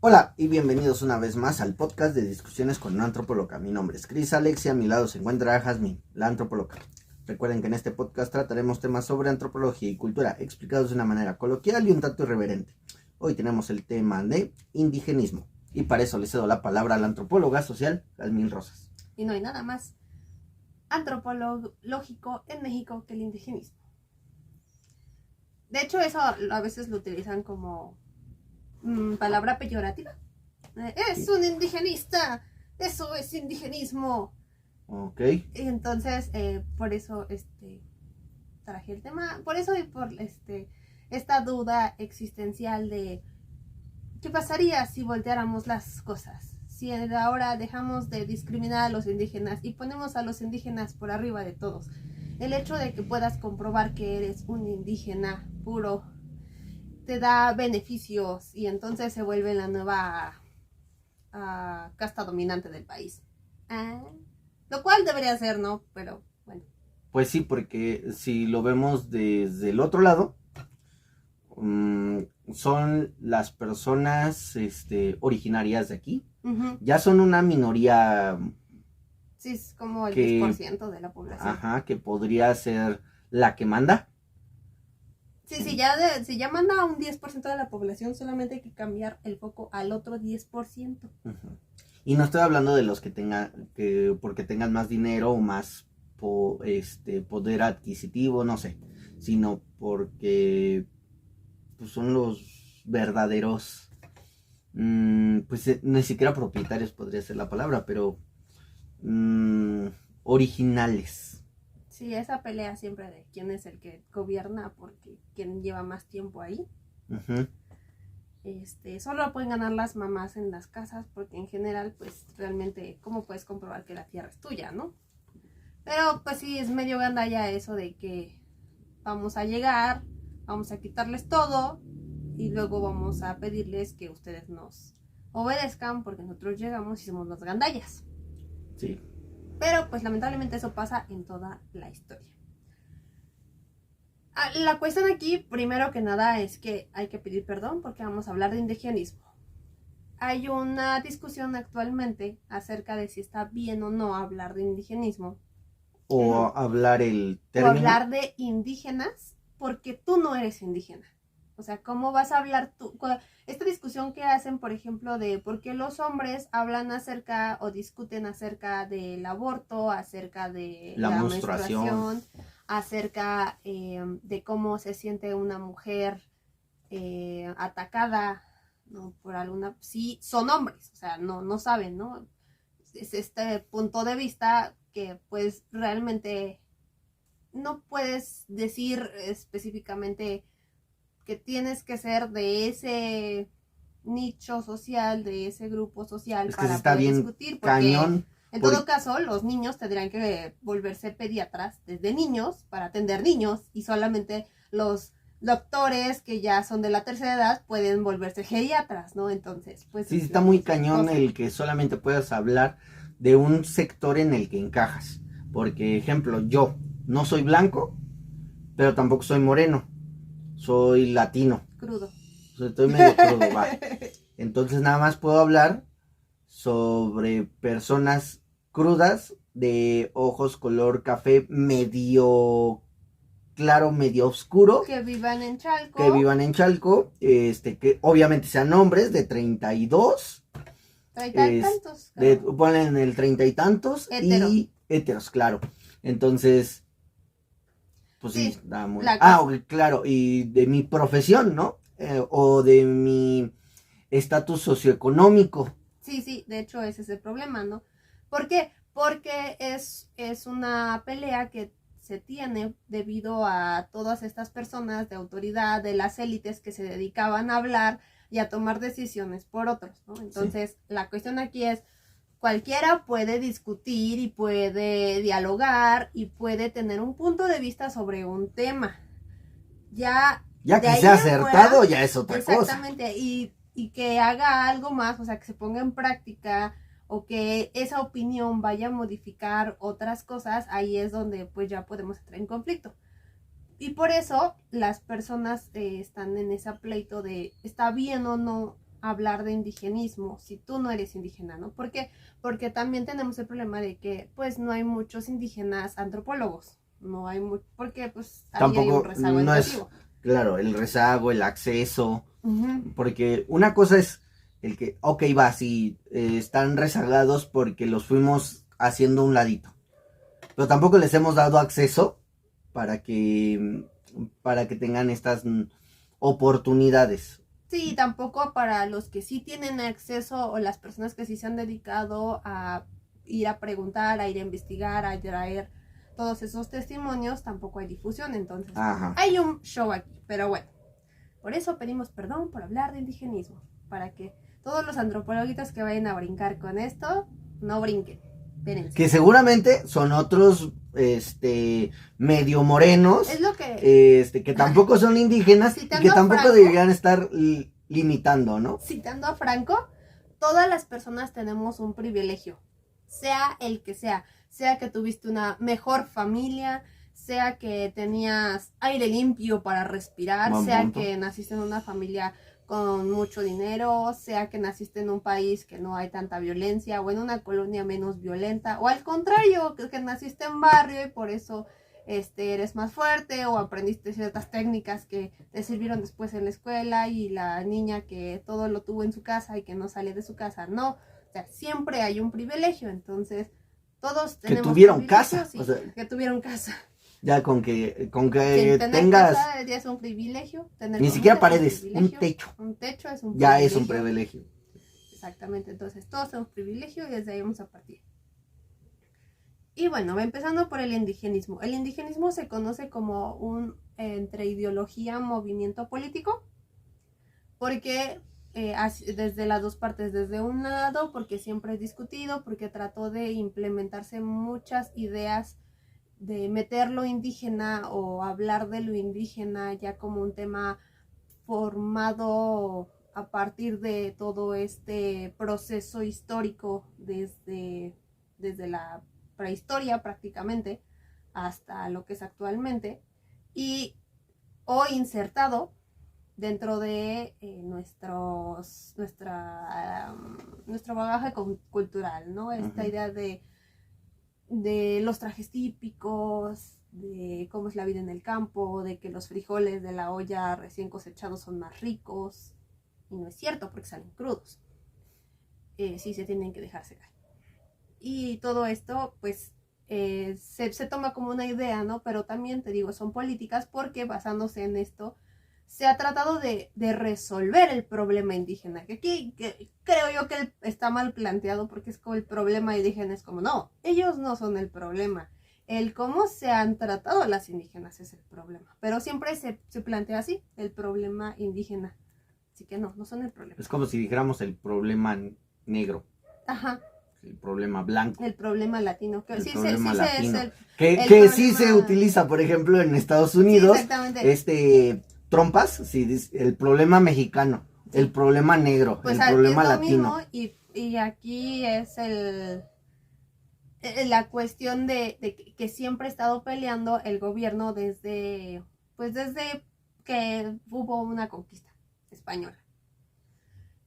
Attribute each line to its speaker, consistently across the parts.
Speaker 1: Hola y bienvenidos una vez más al podcast de discusiones con una antropóloga. Mi nombre es Cris Alexia, a mi lado se encuentra Jazmín, la antropóloga. Recuerden que en este podcast trataremos temas sobre antropología y cultura explicados de una manera coloquial y un tanto irreverente. Hoy tenemos el tema de indigenismo y para eso le cedo la palabra a la antropóloga social Jazmín Rosas.
Speaker 2: Y no hay nada más antropológico en México que el indigenismo. De hecho, eso a veces lo utilizan como palabra peyorativa. Es un indigenista, eso es indigenismo.
Speaker 1: Ok.
Speaker 2: Y entonces, por eso traje el tema, por eso y por esta duda existencial de ¿qué pasaría si volteáramos las cosas? Si ahora dejamos de discriminar a los indígenas y ponemos a los indígenas por arriba de todos. El hecho de que puedas comprobar que eres un indígena puro te da beneficios y entonces se vuelve la nueva casta dominante del país. Lo cual debería ser, ¿no? Pero bueno.
Speaker 1: Pues sí, porque si lo vemos desde el otro lado, son las personas originarias de aquí.
Speaker 2: Uh-huh.
Speaker 1: Ya son una minoría.
Speaker 2: Sí, es como el 10% de la población.
Speaker 1: Ajá, que podría ser la que manda.
Speaker 2: Sí, si ya manda un 10% de la población, solamente hay que cambiar el foco al otro 10%.
Speaker 1: Uh-huh. Y no estoy hablando de los que porque tengan más dinero o más poder adquisitivo, no sé, sino porque pues, son los verdaderos, pues ni siquiera propietarios podría ser la palabra, pero originales.
Speaker 2: Sí, esa pelea siempre de quién es el que gobierna porque quién lleva más tiempo ahí.
Speaker 1: Uh-huh.
Speaker 2: Solo pueden ganar las mamás en las casas porque en general, pues realmente, ¿cómo puedes comprobar que la tierra es tuya, no? Pero pues sí, es medio gandalla eso de que vamos a llegar, vamos a quitarles todo y luego vamos a pedirles que ustedes nos obedezcan porque nosotros llegamos y somos las gandallas.
Speaker 1: Sí.
Speaker 2: Pero pues lamentablemente eso pasa en toda la historia. La cuestión aquí, primero que nada, es que hay que pedir perdón porque vamos a hablar de indigenismo. Hay una discusión actualmente acerca de si está bien o no hablar de indigenismo.
Speaker 1: O hablar el término.
Speaker 2: O hablar de indígenas porque tú no eres indígena. O sea, ¿cómo vas a hablar tú? Esta discusión que hacen, por ejemplo, de por qué los hombres hablan acerca o discuten acerca del aborto, acerca de la menstruación, acerca de cómo se siente una mujer atacada, ¿no? Por alguna... Sí, son hombres, o sea, no saben, ¿no? Es este punto de vista que pues realmente no puedes decir específicamente que tienes que ser de ese nicho social, de ese grupo social
Speaker 1: es que
Speaker 2: para
Speaker 1: está
Speaker 2: poder
Speaker 1: bien
Speaker 2: discutir, porque
Speaker 1: cañón.
Speaker 2: En todo caso los niños tendrían que volverse pediatras desde niños para atender niños y solamente los doctores que ya son de la tercera edad pueden volverse geriatras, ¿no? Entonces, pues...
Speaker 1: Sí, está muy cañón el que solamente puedas hablar de un sector en el que encajas. Porque, ejemplo, yo no soy blanco, pero tampoco soy moreno. Soy latino.
Speaker 2: Crudo.
Speaker 1: Estoy medio crudo, va. Entonces nada más puedo hablar sobre personas crudas de ojos color café medio claro, medio oscuro.
Speaker 2: Que vivan en Chalco.
Speaker 1: Que obviamente sean hombres de 32.
Speaker 2: 30 y tantos. Claro.
Speaker 1: Ponen el 30 y tantos.
Speaker 2: Hetero.
Speaker 1: Y heteros, claro. Entonces, pues sí, da muy... claro, y de mi profesión, ¿no? O de mi estatus socioeconómico.
Speaker 2: Sí, de hecho ese es el problema, ¿no? ¿Por qué? Porque es una pelea que se tiene debido a todas estas personas de autoridad, de las élites que se dedicaban a hablar y a tomar decisiones por otros, ¿no? Entonces, sí. La cuestión aquí es, cualquiera puede discutir y puede dialogar y puede tener un punto de vista sobre un tema. Ya
Speaker 1: que sea acertado, fuera, ya es otra cosa.
Speaker 2: Exactamente, y que haga algo más, o sea, que se ponga en práctica o que esa opinión vaya a modificar otras cosas, ahí es donde pues ya podemos entrar en conflicto. Y por eso las personas están en ese pleito de está bien o no hablar de indigenismo si tú no eres indígena, ¿no? ¿Por qué? Porque también tenemos el problema de que pues no hay muchos indígenas antropólogos, no hay porque pues ahí hay
Speaker 1: Tampoco
Speaker 2: un rezago
Speaker 1: no
Speaker 2: educativo.
Speaker 1: claro, el rezago, el acceso,
Speaker 2: Uh-huh.
Speaker 1: porque una cosa es el que, ok, va, sí, están rezagados porque los fuimos haciendo a un ladito, pero tampoco les hemos dado acceso para que tengan estas oportunidades.
Speaker 2: Sí, tampoco para los que sí tienen acceso o las personas que sí se han dedicado a ir a preguntar, a ir a investigar, a traer todos esos testimonios, tampoco hay difusión, entonces
Speaker 1: Ajá.
Speaker 2: hay un show aquí, pero bueno, por eso pedimos perdón por hablar de indigenismo, para que todos los antropólogos que vayan a brincar con esto, no brinquen, espérense.
Speaker 1: Que seguramente son otros medio morenos,
Speaker 2: Es lo que
Speaker 1: tampoco son indígenas y que tampoco
Speaker 2: Franco,
Speaker 1: deberían estar limitando, ¿no?
Speaker 2: Citando a Franco, todas las personas tenemos un privilegio, sea el que sea que tuviste una mejor familia, sea que tenías aire limpio para respirar,
Speaker 1: Buen
Speaker 2: sea
Speaker 1: punto.
Speaker 2: que naciste en una familia con mucho dinero, sea que naciste en un país que no hay tanta violencia o en una colonia menos violenta, o al contrario, que naciste en barrio y por eso eres más fuerte o aprendiste ciertas técnicas que te sirvieron después en la escuela, y la niña que todo lo tuvo en su casa y que no sale de su casa, no, o sea, siempre hay un privilegio, entonces todos tenemos
Speaker 1: que tuvieron casa,
Speaker 2: sí, o sea, que tuvieron casa.
Speaker 1: Ya con que
Speaker 2: Tener
Speaker 1: tengas
Speaker 2: casa ya es un privilegio. Tener
Speaker 1: ni siquiera paredes, un techo.
Speaker 2: Un techo es un
Speaker 1: ya
Speaker 2: privilegio.
Speaker 1: es un privilegio.
Speaker 2: Exactamente, entonces todos tenemos privilegio y desde ahí vamos a partir. Y bueno, empezando por el indigenismo. El indigenismo se conoce como un entre ideología, movimiento político, porque desde las dos partes, desde un lado, porque siempre es discutido, porque trató de implementarse muchas ideas de meter lo indígena o hablar de lo indígena ya como un tema formado a partir de todo este proceso histórico desde la prehistoria prácticamente hasta lo que es actualmente, y o insertado dentro de nuestro bagaje cultural, ¿no? Esta idea de los trajes típicos, de cómo es la vida en el campo, de que los frijoles de la olla recién cosechados son más ricos, y no es cierto porque salen crudos, sí se tienen que dejar secar. Y todo esto pues se toma como una idea, ¿no? Pero también te digo, son políticas porque basándose en esto se ha tratado de resolver el problema indígena, que aquí creo yo que está mal planteado, porque es como el problema indígena, es como, no, ellos no son el problema, el cómo se han tratado a las indígenas es el problema, pero siempre se plantea así, el problema indígena, así que no son el problema.
Speaker 1: Es como si dijéramos el problema negro.
Speaker 2: Ajá.
Speaker 1: El problema blanco.
Speaker 2: El problema latino. Que
Speaker 1: el
Speaker 2: sí,
Speaker 1: problema latino.
Speaker 2: que
Speaker 1: problema... sí se utiliza, por ejemplo, en Estados Unidos. Sí,
Speaker 2: exactamente.
Speaker 1: Trompas, sí, el problema mexicano, sí. El problema negro,
Speaker 2: pues
Speaker 1: el problema
Speaker 2: es lo
Speaker 1: latino.
Speaker 2: Mismo, y aquí es la cuestión de que siempre ha estado peleando el gobierno desde que hubo una conquista española.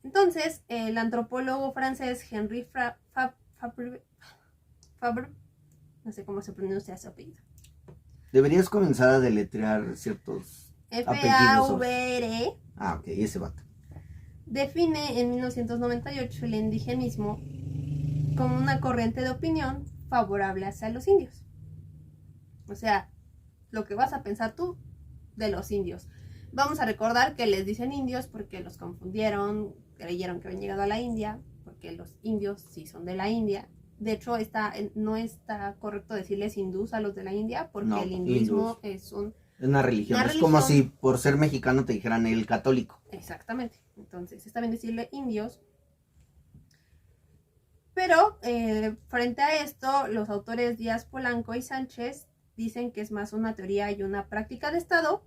Speaker 2: Entonces, el antropólogo francés Henri Fabre, no sé cómo se pronuncia su apellido.
Speaker 1: Deberías comenzar a deletrear ciertos
Speaker 2: Fabre.
Speaker 1: Ok, ese vato.
Speaker 2: Define en 1998 el indigenismo como una corriente de opinión favorable hacia los indios. O sea, lo que vas a pensar tú de los indios. Vamos a recordar que les dicen indios porque los confundieron, creyeron que habían llegado a la India, porque los indios sí son de la India. De hecho, no está correcto decirles hindús a los de la India, porque no, el hinduismo es
Speaker 1: una religión. Es como si por ser mexicano te dijeran el católico.
Speaker 2: Exactamente. Entonces, está bien decirle indios. Pero, frente a esto, los autores Díaz Polanco y Sánchez dicen que es más una teoría y una práctica de Estado,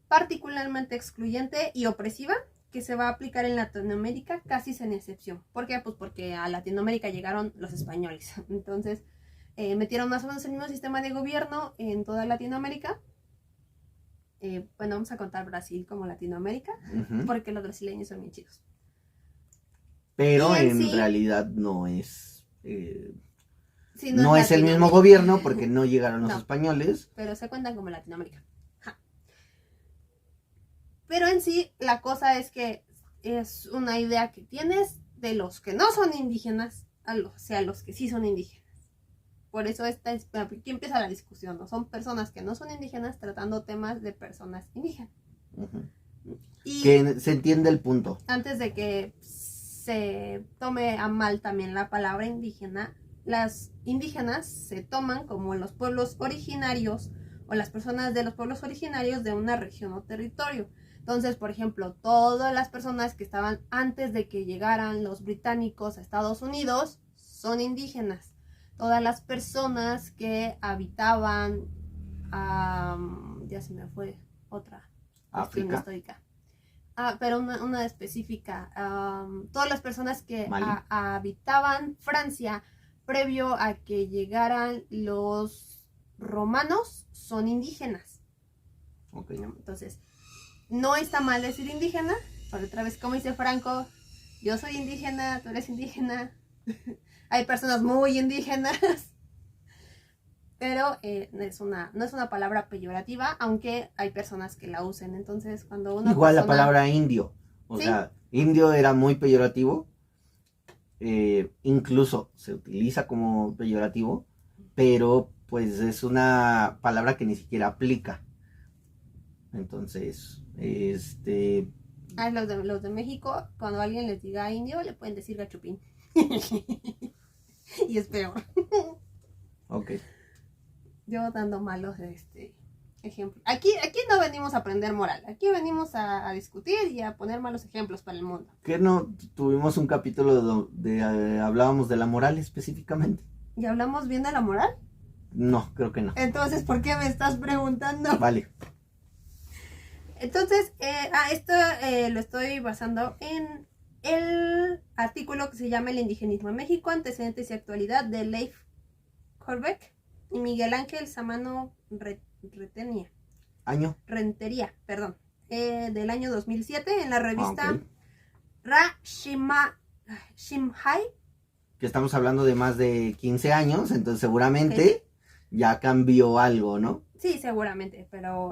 Speaker 2: particularmente excluyente y opresiva, que se va a aplicar en Latinoamérica casi sin excepción. ¿Por qué? Pues porque a Latinoamérica llegaron los españoles. Entonces, metieron más o menos el mismo sistema de gobierno en toda Latinoamérica. Bueno, vamos a contar Brasil como Latinoamérica, porque los brasileños son bien chidos.
Speaker 1: Pero
Speaker 2: Y en
Speaker 1: en
Speaker 2: sí-
Speaker 1: realidad no es...
Speaker 2: Sí,
Speaker 1: no es el mismo
Speaker 2: Latinoamérica.
Speaker 1: gobierno porque no llegaron los
Speaker 2: No.
Speaker 1: españoles.
Speaker 2: Pero se cuentan como Latinoamérica. Ja. Pero en sí, la cosa es que es una idea que tienes de los que no son indígenas hacia los que sí son indígenas. Por eso aquí empieza la discusión, ¿no? Son personas que no son indígenas tratando temas de personas indígenas.
Speaker 1: Ujú.
Speaker 2: Y
Speaker 1: Que se entiende el punto.
Speaker 2: antes de que se tome a mal también la palabra indígena, las indígenas se toman como los pueblos originarios o las personas de los pueblos originarios de una región o territorio. Entonces, por ejemplo, todas las personas que estaban antes de que llegaran los británicos a Estados Unidos son indígenas. Todas las personas que habitaban, ya se me fue otra cuestión
Speaker 1: África.
Speaker 2: histórica. Pero una específica. Todas las personas que
Speaker 1: Mali.
Speaker 2: habitaban Francia previo a que llegaran los romanos son indígenas.
Speaker 1: Ok.
Speaker 2: ¿No? Entonces, no está mal decir indígena. Por otra vez, como dice Franco, yo soy indígena, tú eres indígena. Hay personas muy indígenas. Pero no es una palabra peyorativa, aunque hay personas que la usen. Entonces, cuando una
Speaker 1: Igual la
Speaker 2: persona...
Speaker 1: palabra indio. O
Speaker 2: Sí.
Speaker 1: sea, indio era muy peyorativo. Incluso se utiliza como peyorativo. Pero pues es una palabra que ni siquiera aplica. Entonces,
Speaker 2: los de México, cuando alguien les diga indio, le pueden decir gachupín. Y es peor.
Speaker 1: ok.
Speaker 2: Yo dando malos ejemplos. Aquí no venimos a aprender moral. Aquí venimos a discutir y a poner malos ejemplos para el mundo.
Speaker 1: ¿Qué no tuvimos un capítulo donde hablábamos de la moral específicamente?
Speaker 2: ¿Y hablamos bien de la moral?
Speaker 1: No, creo que no.
Speaker 2: Entonces, ¿por qué me estás preguntando?
Speaker 1: Vale.
Speaker 2: Entonces, esto lo estoy basando en el artículo que se llama El indigenismo en México, antecedentes y actualidad, de Leif Korbeck y Miguel Ángel Samano Rentería, perdón, del año 2007 en la revista
Speaker 1: Ok.
Speaker 2: Ra Shimhai.
Speaker 1: Que estamos hablando de más de 15 años, entonces seguramente ya cambió algo, ¿no?
Speaker 2: Sí, seguramente, pero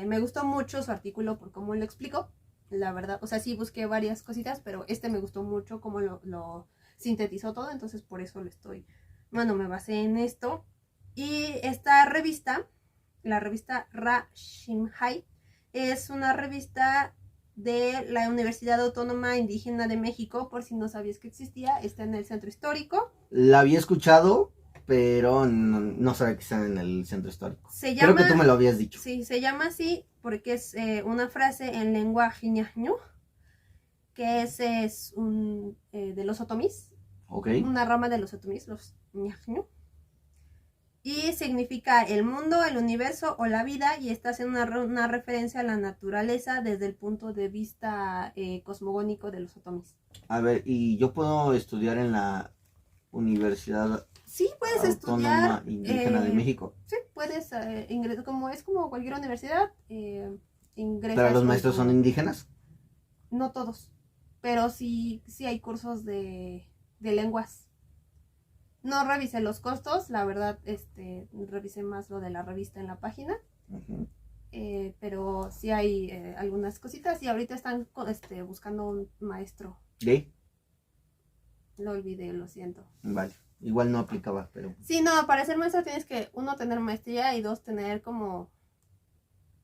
Speaker 2: me gustó mucho su artículo por cómo lo explicó, la verdad. O sea, sí busqué varias cositas, pero me gustó mucho cómo lo sintetizó todo, entonces por eso me basé en esto. Y esta revista, la revista Ra Shimhai, es una revista de la Universidad Autónoma Indígena de México, por si no sabías que existía, está en el Centro Histórico.
Speaker 1: La había escuchado, pero no sabía que estaba en el centro histórico.
Speaker 2: Creo
Speaker 1: que tú me lo habías dicho.
Speaker 2: Sí, se llama así porque es una frase en lengua jiñañú, que es de los otomís,
Speaker 1: Ok.
Speaker 2: una rama de los otomís, los ñañú. Y significa el mundo, el universo o la vida, y está haciendo una referencia a la naturaleza desde el punto de vista cosmogónico de los otomís.
Speaker 1: A ver, ¿y yo puedo estudiar en la Universidad
Speaker 2: Sí, puedes
Speaker 1: Autónoma
Speaker 2: estudiar.
Speaker 1: Indígena de México?
Speaker 2: Sí, puedes ingresar, es como cualquier universidad, ingresas.
Speaker 1: ¿Pero los maestros son indígenas?
Speaker 2: No todos, pero sí hay cursos de lenguas. No revisé los costos, la verdad, revisé más lo de la revista en la página.
Speaker 1: Uh-huh.
Speaker 2: Pero sí hay algunas cositas y ahorita están buscando un maestro.
Speaker 1: ¿De?
Speaker 2: Lo olvidé, lo siento.
Speaker 1: Vale, igual no aplicaba, pero...
Speaker 2: Sí, no, para ser maestro tienes que, uno, tener maestría y dos, tener como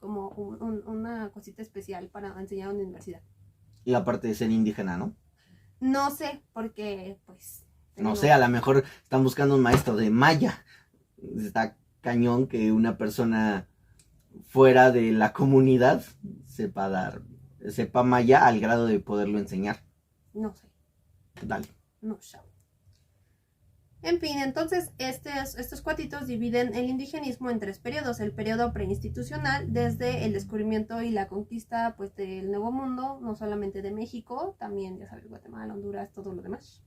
Speaker 2: una cosita especial para enseñar en una universidad.
Speaker 1: Y aparte de ser indígena, ¿no?
Speaker 2: No sé, porque pues...
Speaker 1: No sé, a lo mejor están buscando un maestro de maya. Está cañón que una persona fuera de la comunidad sepa maya al grado de poderlo enseñar.
Speaker 2: No sé.
Speaker 1: Dale.
Speaker 2: No sé. En fin, entonces estos cuatitos dividen el indigenismo en 3 periodos. El periodo preinstitucional, desde el descubrimiento y la conquista pues del Nuevo Mundo, no solamente de México, también, ya sabes, Guatemala, Honduras, todo lo demás.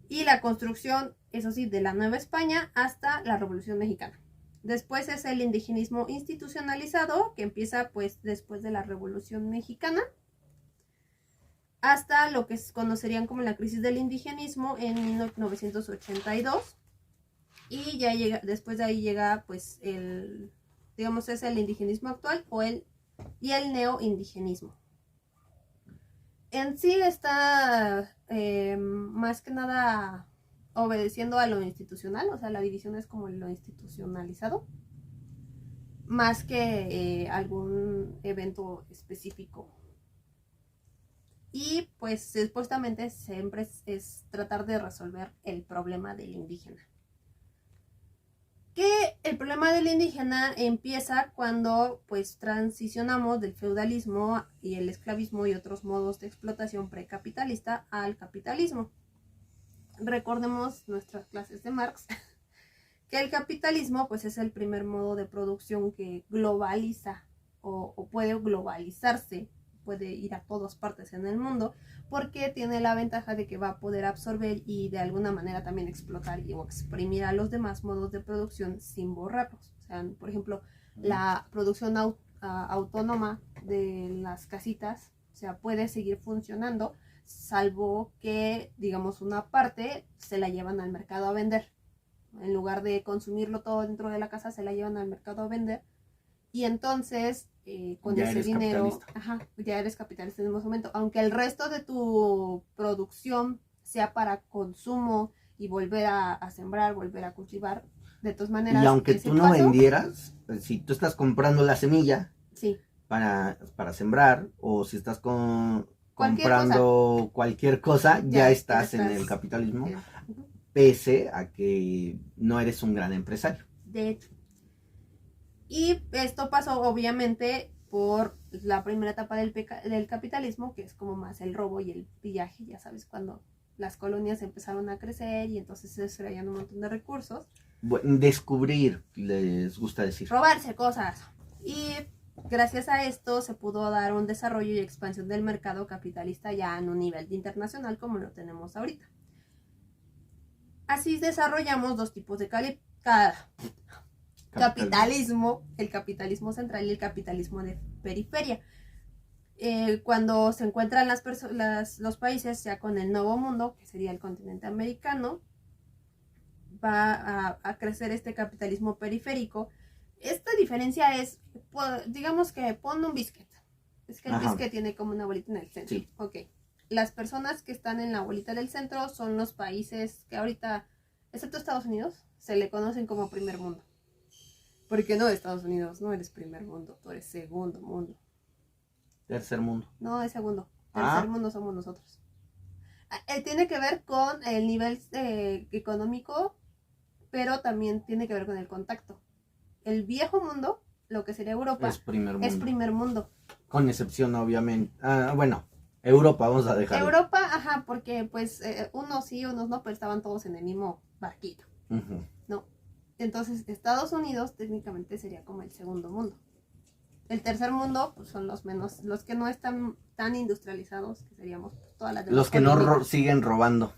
Speaker 2: Y la construcción, eso sí, de la Nueva España hasta la Revolución Mexicana. Después es el indigenismo institucionalizado, que empieza pues después de la Revolución Mexicana, hasta lo que conocerían como la crisis del indigenismo en 1982. Y ya llega, después de ahí llega pues digamos es el indigenismo actual y el neoindigenismo. En sí está más que nada obedeciendo a lo institucional, o sea, la división es como lo institucionalizado, más que algún evento específico. Y pues supuestamente siempre es tratar de resolver el problema del indígena. Que el problema del indígena empieza cuando pues transicionamos del feudalismo y el esclavismo y otros modos de explotación precapitalista al capitalismo. Recordemos nuestras clases de Marx, que el capitalismo pues es el primer modo de producción que globaliza o puede globalizarse, puede ir a todas partes en el mundo, porque tiene la ventaja de que va a poder absorber y de alguna manera también explotar o exprimir a los demás modos de producción sin borrarlos. O sea, por ejemplo, la producción autónoma de las casitas, o sea, puede seguir funcionando, salvo que, digamos, una parte se la llevan al mercado a vender. En lugar de consumirlo todo dentro de la casa, se la llevan al mercado a vender. Y entonces, con
Speaker 1: Ya
Speaker 2: ese
Speaker 1: eres
Speaker 2: dinero,
Speaker 1: capitalista.
Speaker 2: ya eres capitalista en ese momento. Aunque el resto de tu producción sea para consumo y volver a sembrar, volver a cultivar, de todas maneras.
Speaker 1: Y aunque tú no vendieras, si tú estás comprando la semilla
Speaker 2: sí,
Speaker 1: para sembrar, o si estás comprando cualquier cosa, ya estás en el capitalismo, pese a que no eres un gran empresario.
Speaker 2: De hecho. Y esto pasó obviamente por la primera etapa del capitalismo, que es como más el robo y el pillaje, ya sabes, cuando las colonias empezaron a crecer y entonces se extraían un montón de recursos.
Speaker 1: Descubrir, les gusta decir.
Speaker 2: Robarse cosas. Y gracias a esto se pudo dar un desarrollo y expansión del mercado capitalista ya en un nivel internacional como lo tenemos ahorita. Así desarrollamos dos tipos de capitalismo, el capitalismo central y el capitalismo de periferia. Cuando se encuentran los países ya con el Nuevo Mundo, que sería el continente americano, va a crecer este capitalismo periférico. Esta diferencia es, digamos que pon un biscuit. Es que el biscuit tiene como una bolita en el centro.
Speaker 1: Sí.
Speaker 2: Ok. Las personas que están en la bolita del centro son los países que ahorita, excepto Estados Unidos, se le conocen como primer mundo. Porque no, Estados Unidos, no eres primer mundo, tú eres segundo mundo.
Speaker 1: Tercer mundo.
Speaker 2: No, es segundo. Tercer mundo somos nosotros. Tiene que ver con el nivel económico, pero también tiene que ver con el contacto. El viejo mundo, lo que sería Europa, es primer mundo.
Speaker 1: Con excepción, obviamente. Bueno, Europa, vamos a dejar.
Speaker 2: Europa, porque pues unos sí, unos no, pero estaban todos en el mismo barquito. ¿No? Entonces, Estados Unidos técnicamente sería como el segundo mundo. El tercer mundo, pues son los que no están tan industrializados, que seríamos todas las demás.
Speaker 1: Los que no siguen robando.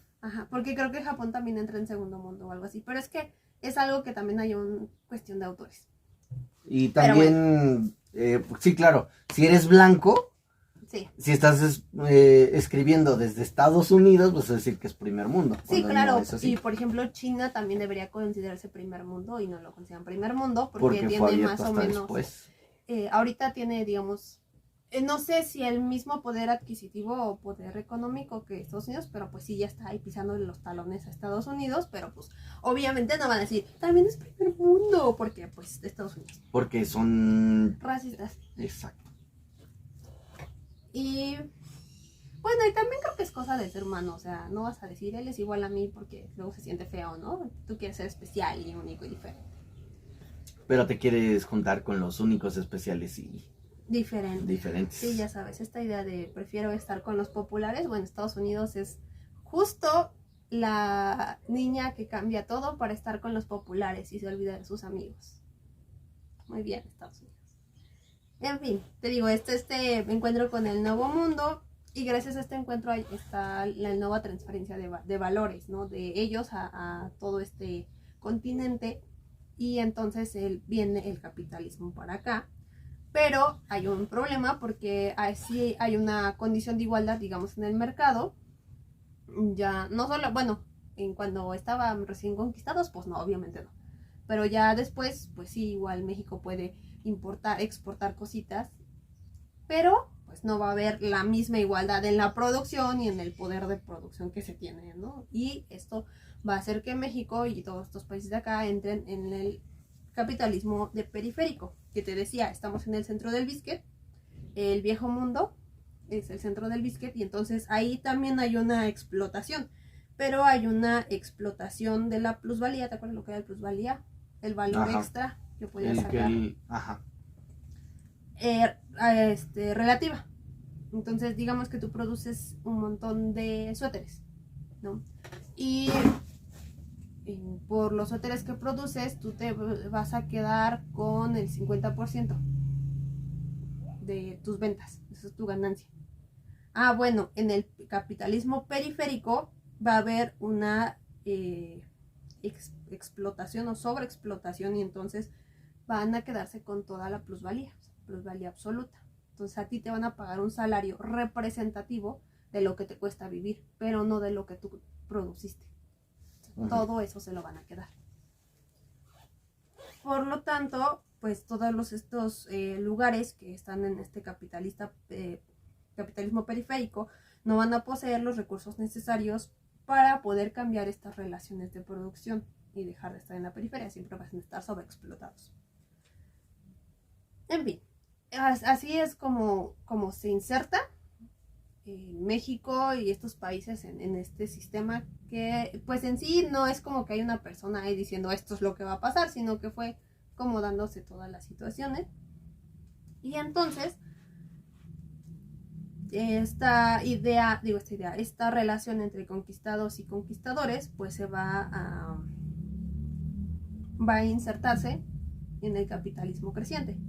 Speaker 2: Porque creo que Japón también entra en segundo mundo o algo así. Pero es que es algo que también hay una cuestión de autores.
Speaker 1: Y también, sí, claro, si eres blanco,
Speaker 2: sí.
Speaker 1: Si estás escribiendo desde Estados Unidos, pues es decir que es primer mundo.
Speaker 2: Sí, claro. No y por ejemplo, China también debería considerarse primer mundo y no lo consideran primer mundo porque tiene más o menos. Ahorita tiene, digamos, no sé si el mismo poder adquisitivo o poder económico que Estados Unidos, pero pues sí ya está ahí pisando los talones a Estados Unidos, pero pues obviamente no van a decir, también es primer mundo, porque pues de Estados Unidos.
Speaker 1: Porque son
Speaker 2: racistas.
Speaker 1: Exacto.
Speaker 2: Y bueno, y también creo que es cosa del ser humano, o sea, no vas a decir él es igual a mí porque luego se siente feo, ¿no? Tú quieres ser especial y único y diferente.
Speaker 1: Pero te quieres juntar con los únicos, especiales y diferentes.
Speaker 2: Sí, ya sabes, esta idea de prefiero estar con los populares, bueno, Estados Unidos es justo la niña que cambia todo para estar con los populares y se olvida de sus amigos. Muy bien, Estados Unidos. En fin, te digo, este encuentro con el Nuevo Mundo y gracias a este encuentro está la nueva transferencia de valores, ¿no? De ellos a todo este continente y entonces viene el capitalismo para acá. Pero hay un problema porque así hay una condición de igualdad, digamos, en el mercado. Ya, no solo, bueno, cuando estaban recién conquistados, pues no, obviamente no. Pero ya después, pues sí, igual México puede importar, exportar cositas, pero pues no va a haber la misma igualdad en la producción y en el poder de producción que se tiene, ¿no? Y esto va a hacer que México y todos estos países de acá entren en el capitalismo de periférico, que te decía, estamos en el centro del biscuit, el viejo mundo es el centro del biscuit, y entonces ahí también hay una explotación, pero hay una explotación de la plusvalía. ¿Te acuerdas lo que era el plusvalía? El valor extra que podías sacar. Relativa. Entonces digamos que tú produces un montón de suéteres, ¿no? Y por los suéteres que produces, tú te vas a quedar con el 50% de tus ventas. Eso es tu ganancia. Bueno, en el capitalismo periférico va a haber una explotación o sobreexplotación, y entonces van a quedarse con toda la plusvalía absoluta. Entonces a ti te van a pagar un salario representativo de lo que te cuesta vivir, pero no de lo que tú produciste. Todo eso se lo van a quedar. Por lo tanto, pues todos estos lugares que están en este capitalismo periférico no van a poseer los recursos necesarios para poder cambiar estas relaciones de producción y dejar de estar en la periferia. Siempre van a estar sobreexplotados. En fin, así es como se inserta México y estos países en este sistema, que pues en sí no es como que hay una persona ahí diciendo esto es lo que va a pasar, sino que fue como dándose todas las situaciones. Y entonces esta relación entre conquistados y conquistadores pues se va a insertarse en el capitalismo creciente.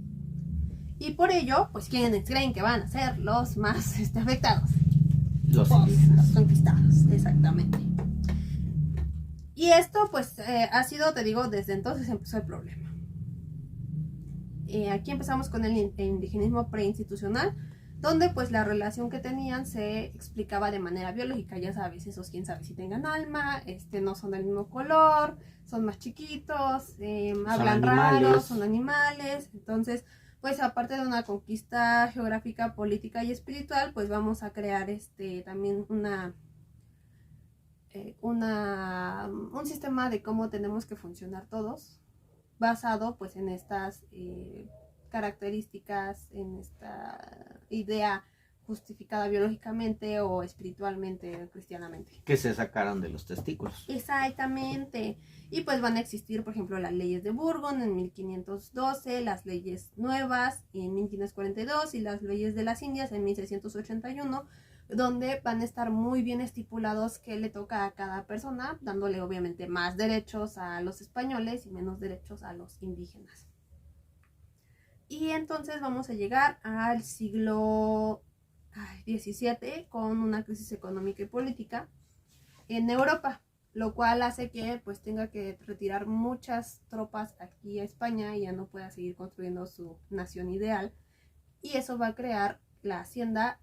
Speaker 2: Y por ello, pues ¿quiénes creen que van a ser los más afectados?
Speaker 1: Los
Speaker 2: conquistados, exactamente. Y esto pues ha sido, te digo, desde entonces empezó el problema. Aquí empezamos con el indigenismo preinstitucional, donde pues la relación que tenían se explicaba de manera biológica. Ya sabes, esos quién sabe si tengan alma, no son del mismo color, son más chiquitos, hablan raro, son animales. Entonces pues aparte de una conquista geográfica, política y espiritual, pues vamos a crear también un sistema de cómo tenemos que funcionar todos, basado pues en estas características, en esta idea justificada biológicamente o espiritualmente o cristianamente.
Speaker 1: Que se sacaron de los testículos.
Speaker 2: Exactamente. Y pues van a existir, por ejemplo, las leyes de Burgos en 1512, las leyes nuevas en 1542 y las leyes de las Indias en 1681, donde van a estar muy bien estipulados qué le toca a cada persona, dándole obviamente más derechos a los españoles y menos derechos a los indígenas. Y entonces vamos a llegar al siglo XVII con una crisis económica y política en Europa, lo cual hace que pues tenga que retirar muchas tropas aquí a España y ya no pueda seguir construyendo su nación ideal, y eso va a crear la hacienda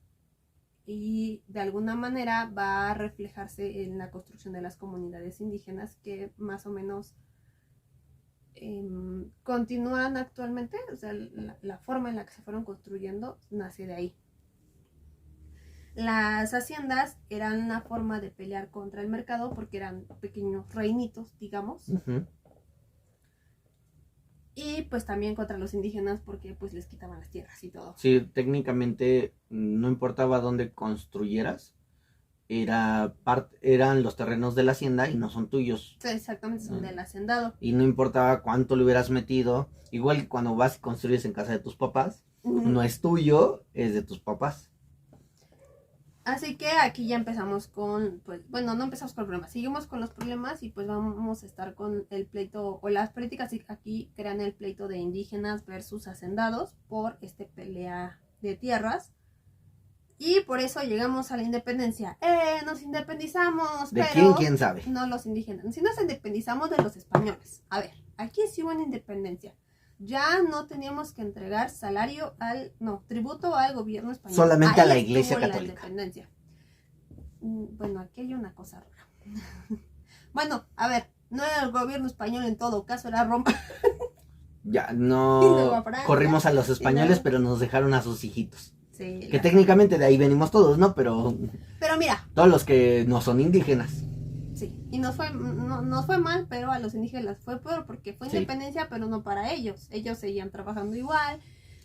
Speaker 2: y de alguna manera va a reflejarse en la construcción de las comunidades indígenas que más o menos continúan actualmente. O sea, la forma en la que se fueron construyendo nace de ahí. Las haciendas eran una forma de pelear contra el mercado porque eran pequeños reinitos, digamos. Y pues también contra los indígenas porque pues les quitaban las tierras y todo.
Speaker 1: Sí, técnicamente no importaba dónde construyeras, eran los terrenos de la hacienda y no son tuyos.
Speaker 2: Sí, exactamente, son del hacendado.
Speaker 1: Y no importaba cuánto le hubieras metido, igual que cuando vas y construyes en casa de tus papás, no es tuyo, es de tus papás.
Speaker 2: Así que aquí ya empezamos con, pues, bueno, no empezamos con problemas, seguimos con los problemas y pues vamos a estar con el pleito, o las políticas aquí crean el pleito de indígenas versus hacendados por pelea de tierras. Y por eso llegamos a la independencia. Nos independizamos.
Speaker 1: ¿De
Speaker 2: pero
Speaker 1: quién sabe?
Speaker 2: No los indígenas, si nos independizamos de los españoles. A ver, aquí sí hubo una independencia ya no teníamos que entregar tributo al gobierno español.
Speaker 1: Solamente
Speaker 2: Ahí
Speaker 1: a la Iglesia
Speaker 2: estuvo
Speaker 1: Católica.
Speaker 2: La independencia. Bueno, aquí hay una cosa rara. Bueno, a ver, no era el gobierno español en todo caso, era Roma.
Speaker 1: Ya,
Speaker 2: Y luego
Speaker 1: no
Speaker 2: a Francia,
Speaker 1: corrimos a los españoles,
Speaker 2: luego...
Speaker 1: pero nos dejaron a sus hijitos.
Speaker 2: Sí,
Speaker 1: Que técnicamente de ahí venimos todos, ¿no? Pero
Speaker 2: mira,
Speaker 1: todos los que no son indígenas.
Speaker 2: sí, y nos fue mal, pero a los indígenas fue peor porque fue
Speaker 1: Sí.
Speaker 2: independencia, pero no para ellos. Ellos seguían trabajando igual,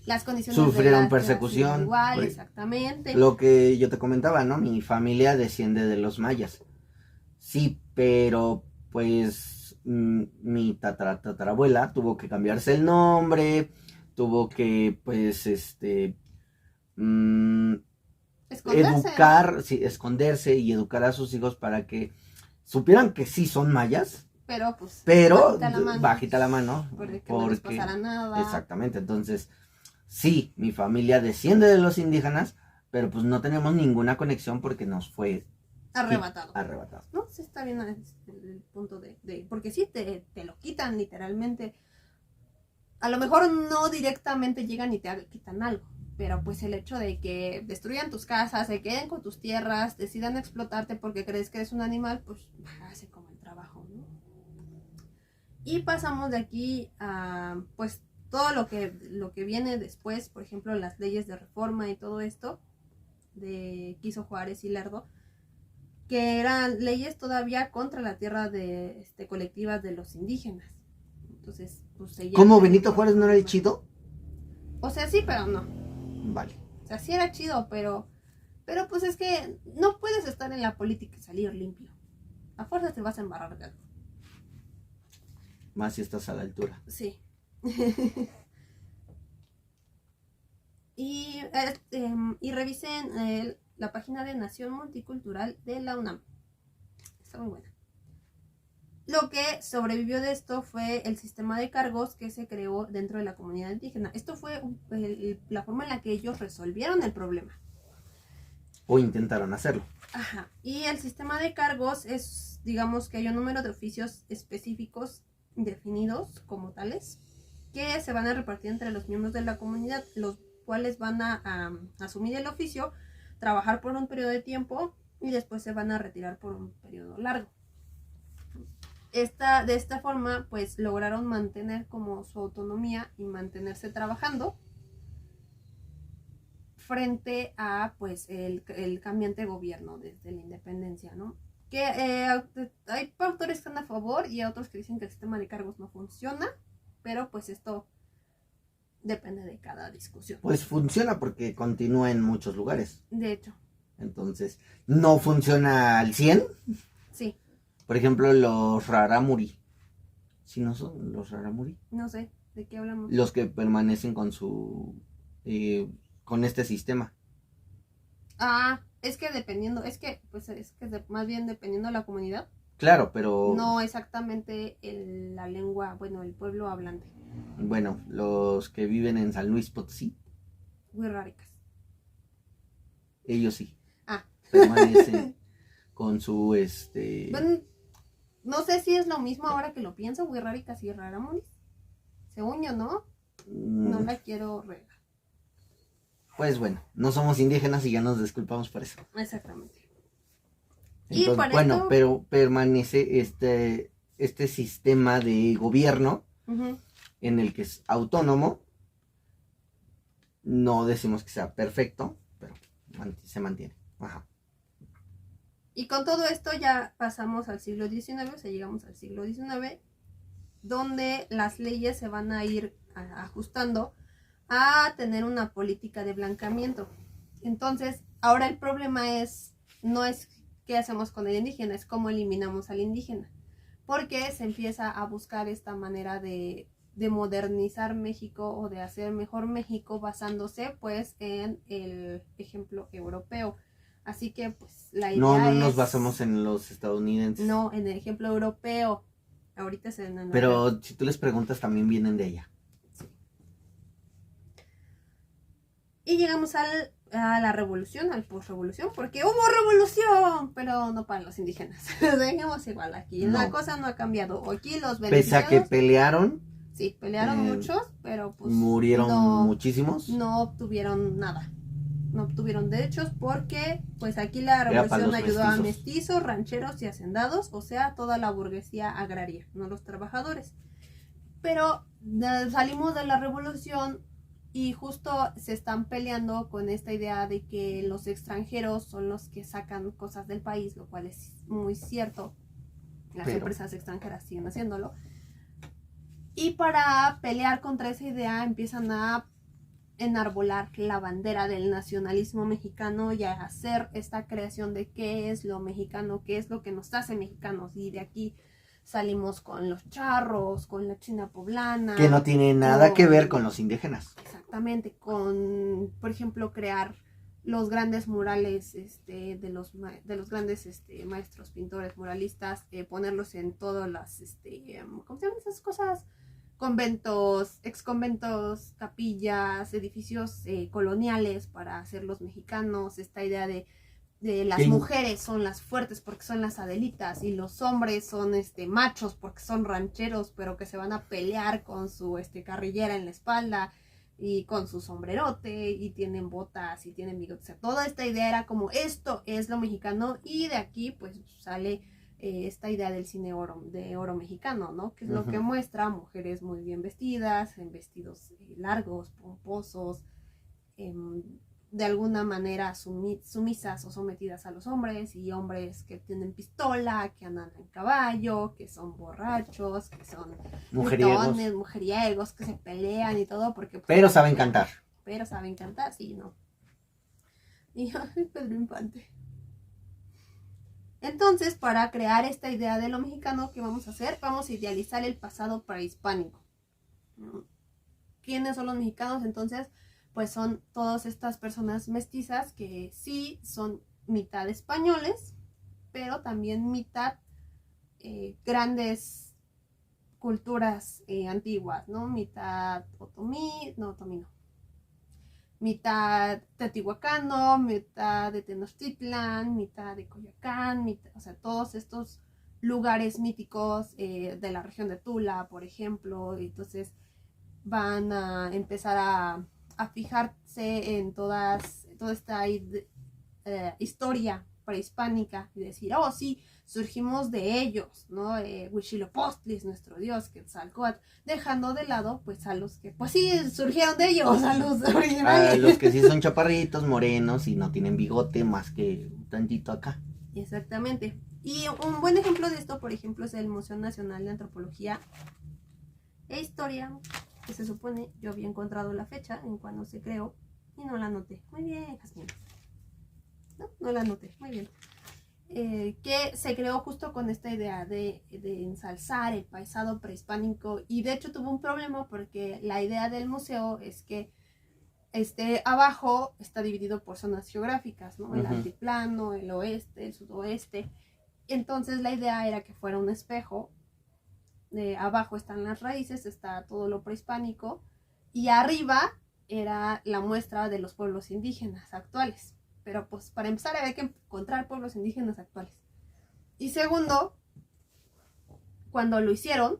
Speaker 2: las condiciones
Speaker 1: Sufrieron
Speaker 2: de
Speaker 1: persecución.
Speaker 2: igual, exactamente.
Speaker 1: Lo que yo te comentaba, ¿no? Mi familia desciende de los mayas. Sí, pero pues mi tatarabuela tuvo que cambiarse el nombre, tuvo que pues
Speaker 2: Esconderse, ¿no?
Speaker 1: esconderse y educar a sus hijos para que supieran que sí son mayas,
Speaker 2: Pero pues
Speaker 1: pero
Speaker 2: bajita
Speaker 1: la mano,
Speaker 2: porque no les pasara nada.
Speaker 1: Exactamente, entonces sí, mi familia desciende de los indígenas, pero pues no tenemos ninguna conexión porque nos fue
Speaker 2: Arrebatado.
Speaker 1: ¿No?
Speaker 2: Sí, está bien el punto de porque sí, te lo quitan literalmente. A lo mejor no directamente llegan y te quitan algo, pero pues el hecho de que destruyan tus casas, se queden con tus tierras, decidan explotarte porque crees que eres un animal, pues hace como el trabajo, ¿no? Y pasamos de aquí a pues todo lo que viene después, por ejemplo, las leyes de reforma y todo esto de que hizo Juárez y Lerdo, que eran leyes todavía contra la tierra colectivas de los indígenas. Entonces, pues
Speaker 1: ¿Cómo Benito Juárez no era el chido?
Speaker 2: O sea, sí, pero no.
Speaker 1: Vale.
Speaker 2: O sea, sí era chido, pero pues es que no puedes estar en la política y salir limpio. A fuerza te vas a embarrar de algo.
Speaker 1: Más si estás a la altura.
Speaker 2: Sí. y revisen la página de Nación Multicultural de la UNAM. Está muy buena. Lo que sobrevivió de esto fue el sistema de cargos que se creó dentro de la comunidad indígena. Esto fue la forma en la que ellos resolvieron el problema.
Speaker 1: O intentaron hacerlo.
Speaker 2: Ajá. Y el sistema de cargos es, digamos que hay un número de oficios específicos definidos como tales que se van a repartir entre los miembros de la comunidad, los cuales van a asumir el oficio, trabajar por un periodo de tiempo y después se van a retirar por un periodo largo. De esta forma, pues lograron mantener como su autonomía y mantenerse trabajando frente a pues el cambiante gobierno desde la independencia, ¿no? Que hay autores que están a favor y otros que dicen que el sistema de cargos no funciona, pero pues esto depende de cada discusión.
Speaker 1: Pues funciona porque continúa en muchos lugares.
Speaker 2: De hecho.
Speaker 1: Entonces, ¿no funciona al 100?
Speaker 2: Sí.
Speaker 1: Por ejemplo, los rarámuri. ¿Sí no son los rarámuri?
Speaker 2: No sé, ¿de qué hablamos?
Speaker 1: Los que permanecen con con este sistema.
Speaker 2: Es que dependiendo, más bien dependiendo de la comunidad.
Speaker 1: Claro, pero...
Speaker 2: No exactamente la lengua, bueno, el pueblo hablante.
Speaker 1: Bueno, los que viven en San Luis Potosí.
Speaker 2: Huirráricas.
Speaker 1: Ellos sí. Permanecen con su,
Speaker 2: Bueno, no sé si es lo mismo ahora que lo pienso, Huirráricas y rarámuris. Según yo, ¿no? No la quiero regar.
Speaker 1: Pues bueno, no somos indígenas y ya nos disculpamos por eso.
Speaker 2: Exactamente.
Speaker 1: Entonces,
Speaker 2: y por
Speaker 1: bueno,
Speaker 2: esto...
Speaker 1: pero permanece este sistema de gobierno en el que es autónomo. No decimos que sea perfecto, pero se mantiene. Ajá.
Speaker 2: Y con todo esto ya pasamos al siglo XIX, o sea, llegamos al siglo XIX, donde las leyes se van a ir ajustando a tener una política de blancamiento. Entonces, ahora el problema no es qué hacemos con el indígena, es cómo eliminamos al indígena. Porque se empieza a buscar esta manera de modernizar México o de hacer mejor México basándose pues en el ejemplo europeo. Así que pues la idea
Speaker 1: no nos basamos en los estadounidenses.
Speaker 2: No, en el ejemplo europeo. Ahorita
Speaker 1: Pero si tú les preguntas también vienen de allá.
Speaker 2: Sí. Y llegamos a la revolución, al posrevolución, porque hubo revolución, pero no para los indígenas. Dejemos igual aquí. No. La cosa no ha cambiado. Aquí los
Speaker 1: beneficiados... Pese a que pelearon,
Speaker 2: Sí, pelearon muchos, pero pues
Speaker 1: murieron muchísimos.
Speaker 2: No obtuvieron nada. No obtuvieron derechos porque pues aquí la revolución ayudó a mestizos, rancheros y hacendados, o sea, toda la burguesía agraria, no los trabajadores. Pero salimos de la revolución y justo se están peleando con esta idea de que los extranjeros son los que sacan cosas del país, lo cual es muy cierto. Las empresas extranjeras siguen haciéndolo. Y para pelear contra esa idea empiezan a enarbolar la bandera del nacionalismo mexicano y a hacer esta creación de qué es lo mexicano, qué es lo que nos hace mexicanos. Y de aquí salimos con los charros, con la china poblana.
Speaker 1: Que no tiene nada que ver con los indígenas.
Speaker 2: Exactamente, con, por ejemplo, crear los grandes murales de los grandes maestros pintores muralistas, ponerlos en todas las, ¿cómo se llaman esas cosas? Conventos, exconventos, capillas, edificios coloniales para hacerlos mexicanos. Esta idea de las mujeres son las fuertes porque son las Adelitas y los hombres son machos porque son rancheros, pero que se van a pelear con su carrillera en la espalda y con su sombrerote y tienen botas y tienen bigotes. O sea, toda esta idea era como esto es lo mexicano, y de aquí pues sale esta idea del cine de oro mexicano, ¿no? Que es lo que muestra mujeres muy bien vestidas, en vestidos largos, pomposos, de alguna manera sumisas o sometidas a los hombres, y hombres que tienen pistola, que andan en caballo, que son borrachos, que son mujeriegos, que se pelean y todo, porque pues,
Speaker 1: pero saben cantar.
Speaker 2: Pero saben cantar, sí, ¿no? Y Pedro Infante. Entonces, para crear esta idea de lo mexicano, ¿qué vamos a hacer? Vamos a idealizar el pasado prehispánico. ¿Quiénes son los mexicanos? Entonces, pues son todas estas personas mestizas que sí son mitad españoles, pero también mitad grandes culturas antiguas, ¿no? Mitad otomí, no, mitad teotihuacano, mitad de Tenochtitlan, mitad de Coyoacán, o sea, todos estos lugares míticos de la región de Tula, por ejemplo. Entonces van a empezar a fijarse en toda esta historia prehispánica y decir, oh sí, surgimos de ellos, ¿no? Huitzilopochtli es nuestro dios, Quetzalcóatl, dejando de lado pues a los que pues sí surgieron de ellos, a los originales.
Speaker 1: A los que sí son chaparritos, morenos y no tienen bigote más que un tantito acá.
Speaker 2: Exactamente. Y un buen ejemplo de esto, por ejemplo, es el Museo Nacional de Antropología e Historia, que se supone, yo había encontrado la fecha en cuando se creó y no la anoté. Muy bien, Jasmine. No la anoté, muy bien. Que se creó justo con esta idea de ensalzar el pasado prehispánico, y de hecho tuvo un problema porque la idea del museo es que abajo está dividido por zonas geográficas, ¿no? El altiplano, el oeste, el sudoeste. Entonces la idea era que fuera un espejo. Abajo están las raíces, está todo lo prehispánico, y arriba era la muestra de los pueblos indígenas actuales. Pero pues para empezar había que encontrar pueblos indígenas actuales. Y segundo, cuando lo hicieron,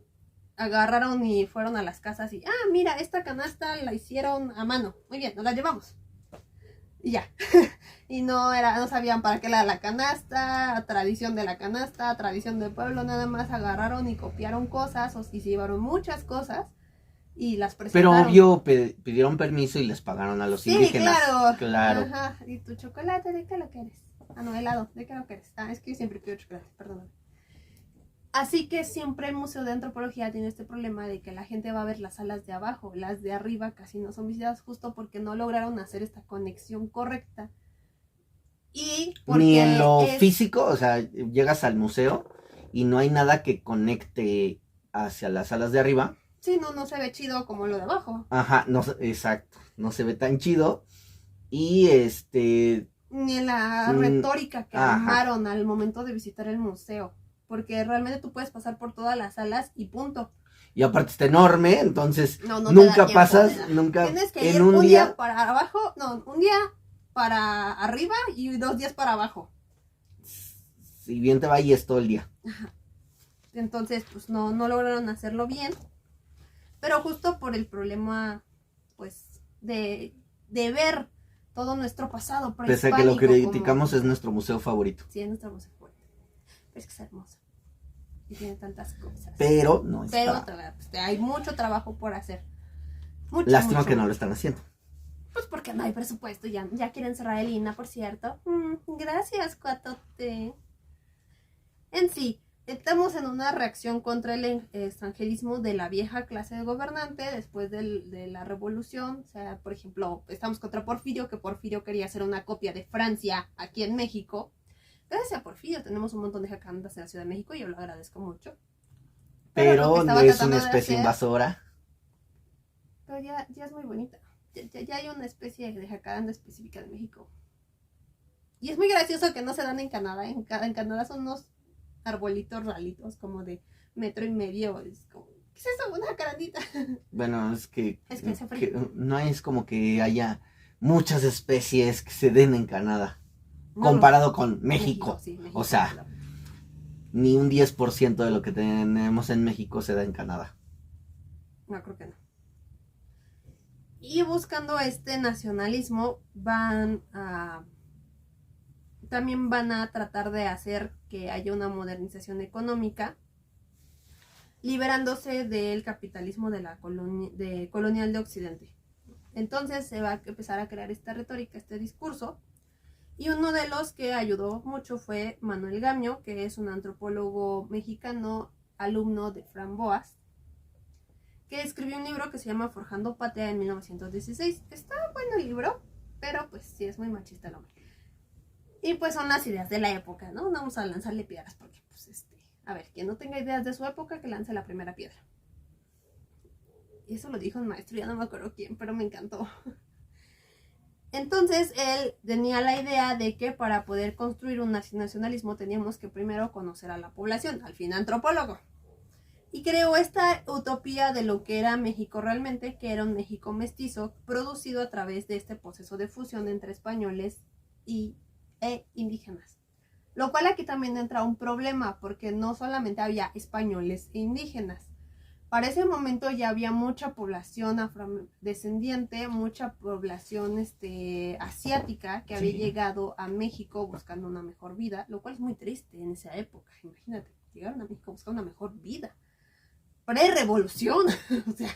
Speaker 2: agarraron y fueron a las casas y, mira, esta canasta la hicieron a mano. Muy bien, nos la llevamos. Y ya. Y no sabían para qué era la canasta, tradición de la canasta, tradición del pueblo, nada más agarraron y copiaron cosas y se llevaron muchas cosas y las presentaron.
Speaker 1: Pero obvio pidieron permiso y les pagaron a los indígenas.
Speaker 2: Claro. Ajá. ¿Y tu chocolate de qué lo quieres? No, helado, ¿de qué lo quieres? Es que yo siempre pido chocolate, perdóname. Así que siempre el Museo de Antropología tiene este problema de que la gente va a ver las salas de abajo, las de arriba casi no son visitadas, justo porque no lograron hacer esta conexión correcta. Y
Speaker 1: ni en lo físico, o sea, llegas al museo y no hay nada que conecte hacia las salas de arriba.
Speaker 2: Sí, no se ve chido como lo de abajo.
Speaker 1: Ajá, no, exacto, no se ve tan chido. Y
Speaker 2: ni en la retórica que armaron al momento de visitar el museo, porque realmente tú puedes pasar por todas las salas y punto.
Speaker 1: Y aparte está enorme, entonces nunca pasas, nunca.
Speaker 2: Tienes que ir un día para abajo, un día para arriba y 2 días para abajo.
Speaker 1: Si bien te va y es todo el día.
Speaker 2: Ajá. Entonces, pues no lograron hacerlo bien. pero justo por el problema, pues, de ver todo nuestro pasado
Speaker 1: Pese a que lo criticamos, es nuestro museo favorito.
Speaker 2: Sí, es nuestro museo favorito. Es que es hermoso. Y tiene tantas cosas.
Speaker 1: Pero no está.
Speaker 2: Pero pues, hay mucho trabajo por hacer.
Speaker 1: Lástima que no lo están haciendo.
Speaker 2: Pues porque no hay presupuesto. Ya quieren cerrar el INAH, por cierto. Gracias, Cuatote. En sí, estamos en una reacción contra el extranjerismo de la vieja clase de gobernante después de la revolución. O sea, por ejemplo, estamos contra Porfirio, que Porfirio quería hacer una copia de Francia aquí en México. Gracias a Porfirio tenemos un montón de jacandas en la Ciudad de México y yo lo agradezco mucho.
Speaker 1: Pero es una especie invasora.
Speaker 2: Pero ya es muy bonita. Ya hay una especie de jacaranda específica de México. Y es muy gracioso que no se dan en Canadá. En Canadá son unos arbolitos ralitos como de 1.5 metros. Es como, ¿qué es eso? Una jacarandita.
Speaker 1: Bueno, es que
Speaker 2: frío.
Speaker 1: No es como que haya muchas especies que se den en Canadá.
Speaker 2: No,
Speaker 1: comparado con México.
Speaker 2: Sí, México.
Speaker 1: O sea, claro. Ni un 10% de lo que tenemos en México se da en Canadá.
Speaker 2: No, creo que no. Y buscando este nacionalismo también van a tratar de hacer que haya una modernización económica, liberándose del capitalismo de la colonial de Occidente. Entonces se va a empezar a crear esta retórica, este discurso, y uno de los que ayudó mucho fue Manuel Gamio, que es un antropólogo mexicano, alumno de Fran Boas, que escribió un libro que se llama Forjando Patria en 1916. Está bueno el libro, pero pues sí es muy machista el hombre. Y pues son las ideas de la época, ¿no? No vamos a lanzarle piedras porque, pues, a ver, quien no tenga ideas de su época, que lance la primera piedra. Y eso lo dijo un maestro, ya no me acuerdo quién, pero me encantó. Entonces, él tenía la idea de que para poder construir un nacionalismo teníamos que primero conocer a la población, al fin antropólogo. Y creó esta utopía de lo que era México realmente, que era un México mestizo, producido a través de este proceso de fusión entre españoles e indígenas. Lo cual aquí también entra un problema, porque no solamente había españoles e indígenas. Para ese momento ya había mucha población afrodescendiente, mucha población asiática que había llegado a México buscando una mejor vida, lo cual es muy triste en esa época. Imagínate, llegaron a México buscando una mejor vida. Pre-revolución. O sea,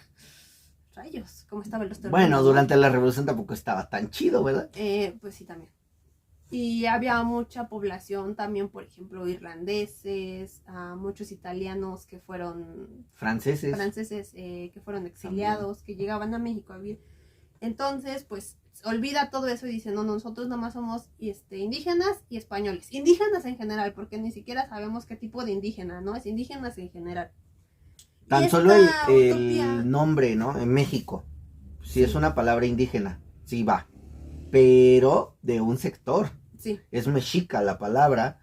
Speaker 2: rayos, ¿cómo estaban los terrenos?
Speaker 1: Bueno, durante la revolución tampoco estaba tan chido, ¿verdad?
Speaker 2: Pues sí, también. Y había mucha población también, por ejemplo, irlandeses, muchos italianos que fueron... Franceses que fueron exiliados, también, que llegaban a México a vivir. Entonces, pues, olvida todo eso y dice, no, nosotros nomás somos indígenas y españoles. Indígenas en general, porque ni siquiera sabemos qué tipo de indígena, ¿no? Es indígenas en general.
Speaker 1: Tan solo el nombre, ¿no? En México, si es una palabra indígena, sí va. Pero de un sector.
Speaker 2: Sí.
Speaker 1: Es mexica la palabra.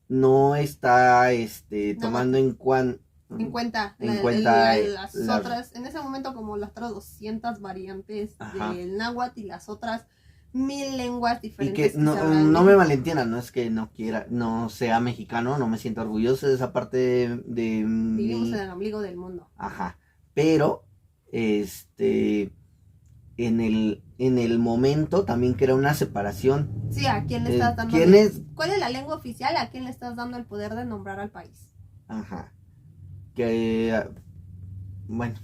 Speaker 1: No está tomando en cuenta
Speaker 2: las otras, en ese momento como las otras 200 variantes del náhuatl y las otras 1000 lenguas diferentes.
Speaker 1: Y que no me malentiendan, no es que no sea mexicano, no me siento orgulloso de esa parte de
Speaker 2: vivimos en el ombligo del mundo.
Speaker 1: Ajá. Pero en el momento también crea una separación.
Speaker 2: Sí, ¿a quién le estás dando? ¿Cuál es la lengua oficial? ¿A quién le estás dando el poder de nombrar al país?
Speaker 1: Ajá. Que, bueno,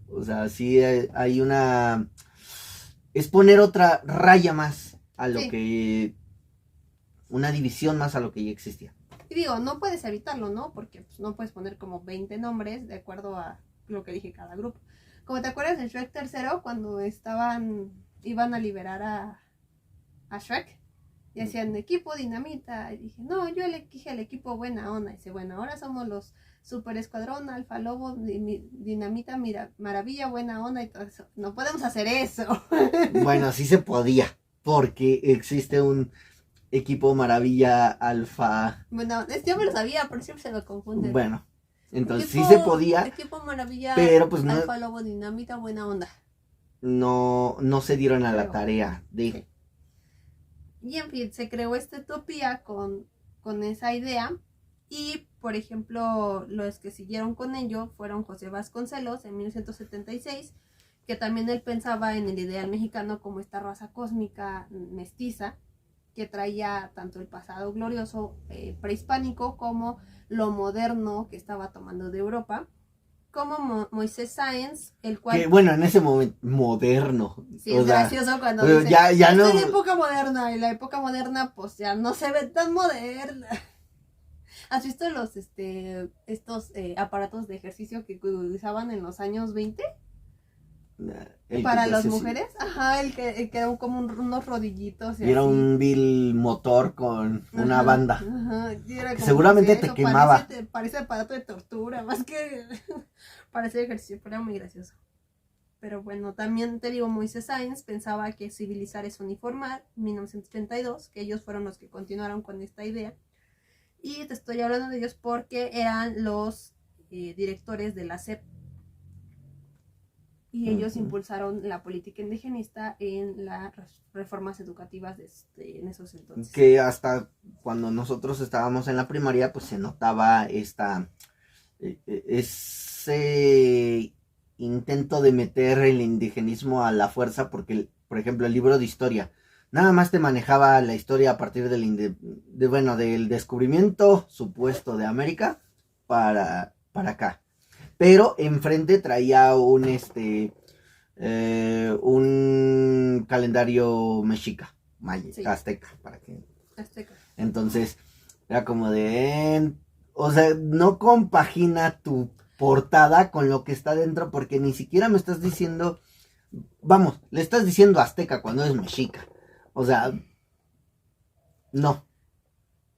Speaker 1: o sea, sí hay una... Es poner otra raya más a lo que... Una división más a lo que ya existía.
Speaker 2: Y digo, no puedes evitarlo, ¿no? Porque pues, no puedes poner como 20 nombres de acuerdo a lo que dije cada grupo. Como te acuerdas de Shrek III, cuando iban a liberar a Shrek, y hacían equipo dinamita, y dije, no, yo dije el equipo buena onda, y dice, bueno, ahora somos los super escuadrón, alfa lobo, dinamita, maravilla, buena onda, y todo eso. No podemos hacer eso.
Speaker 1: Bueno, sí se podía, porque existe un equipo maravilla, alfa.
Speaker 2: Bueno, yo me lo sabía, pero siempre se lo confunden.
Speaker 1: Bueno. Entonces sí se podía,
Speaker 2: equipo maravilla,
Speaker 1: pero pues no,
Speaker 2: alfa lobo, dinamita, buena onda.
Speaker 1: No se dieron a la tarea de...
Speaker 2: Sí. Y en fin, se creó esta utopía con esa idea Y, por ejemplo, los que siguieron con ello fueron José Vasconcelos en 1976, que también él pensaba en el ideal mexicano como esta raza cósmica mestiza, que traía tanto el pasado glorioso prehispánico como lo moderno que estaba tomando de Europa, como Moisés Sáenz, el cual...
Speaker 1: Que bueno, en ese momento, moderno.
Speaker 2: Sí, es gracioso cuando dice,
Speaker 1: ya no...
Speaker 2: es la época moderna, y la época moderna pues ya no se ve tan moderna. ¿Has visto estos aparatos de ejercicio que usaban en los años 20? Para las mujeres, sí. Ajá, el que eran como unos rodillitos.
Speaker 1: Y era así. Un vil motor con una banda.
Speaker 2: Ajá, y era
Speaker 1: que seguramente te quemaba.
Speaker 2: Parece aparato de tortura, más que parece ejercicio, pero era muy gracioso. Pero bueno, también te digo, Moisés Sáenz pensaba que civilizar es uniformar, 1932, que ellos fueron los que continuaron con esta idea. Y te estoy hablando de ellos porque eran los directores de la SEP. Y ellos impulsaron la política indigenista en las reformas educativas en esos entonces.
Speaker 1: Que hasta cuando nosotros estábamos en la primaria, pues se notaba ese intento de meter el indigenismo a la fuerza, porque, por ejemplo, el libro de historia, nada más te manejaba la historia a partir del descubrimiento supuesto de América para acá. Pero enfrente traía un calendario mexica, sí. Azteca, para que.
Speaker 2: Azteca.
Speaker 1: Entonces, era como o sea, no compagina tu portada con lo que está dentro, porque ni siquiera me estás diciendo, vamos, le estás diciendo azteca cuando es mexica. O sea, no.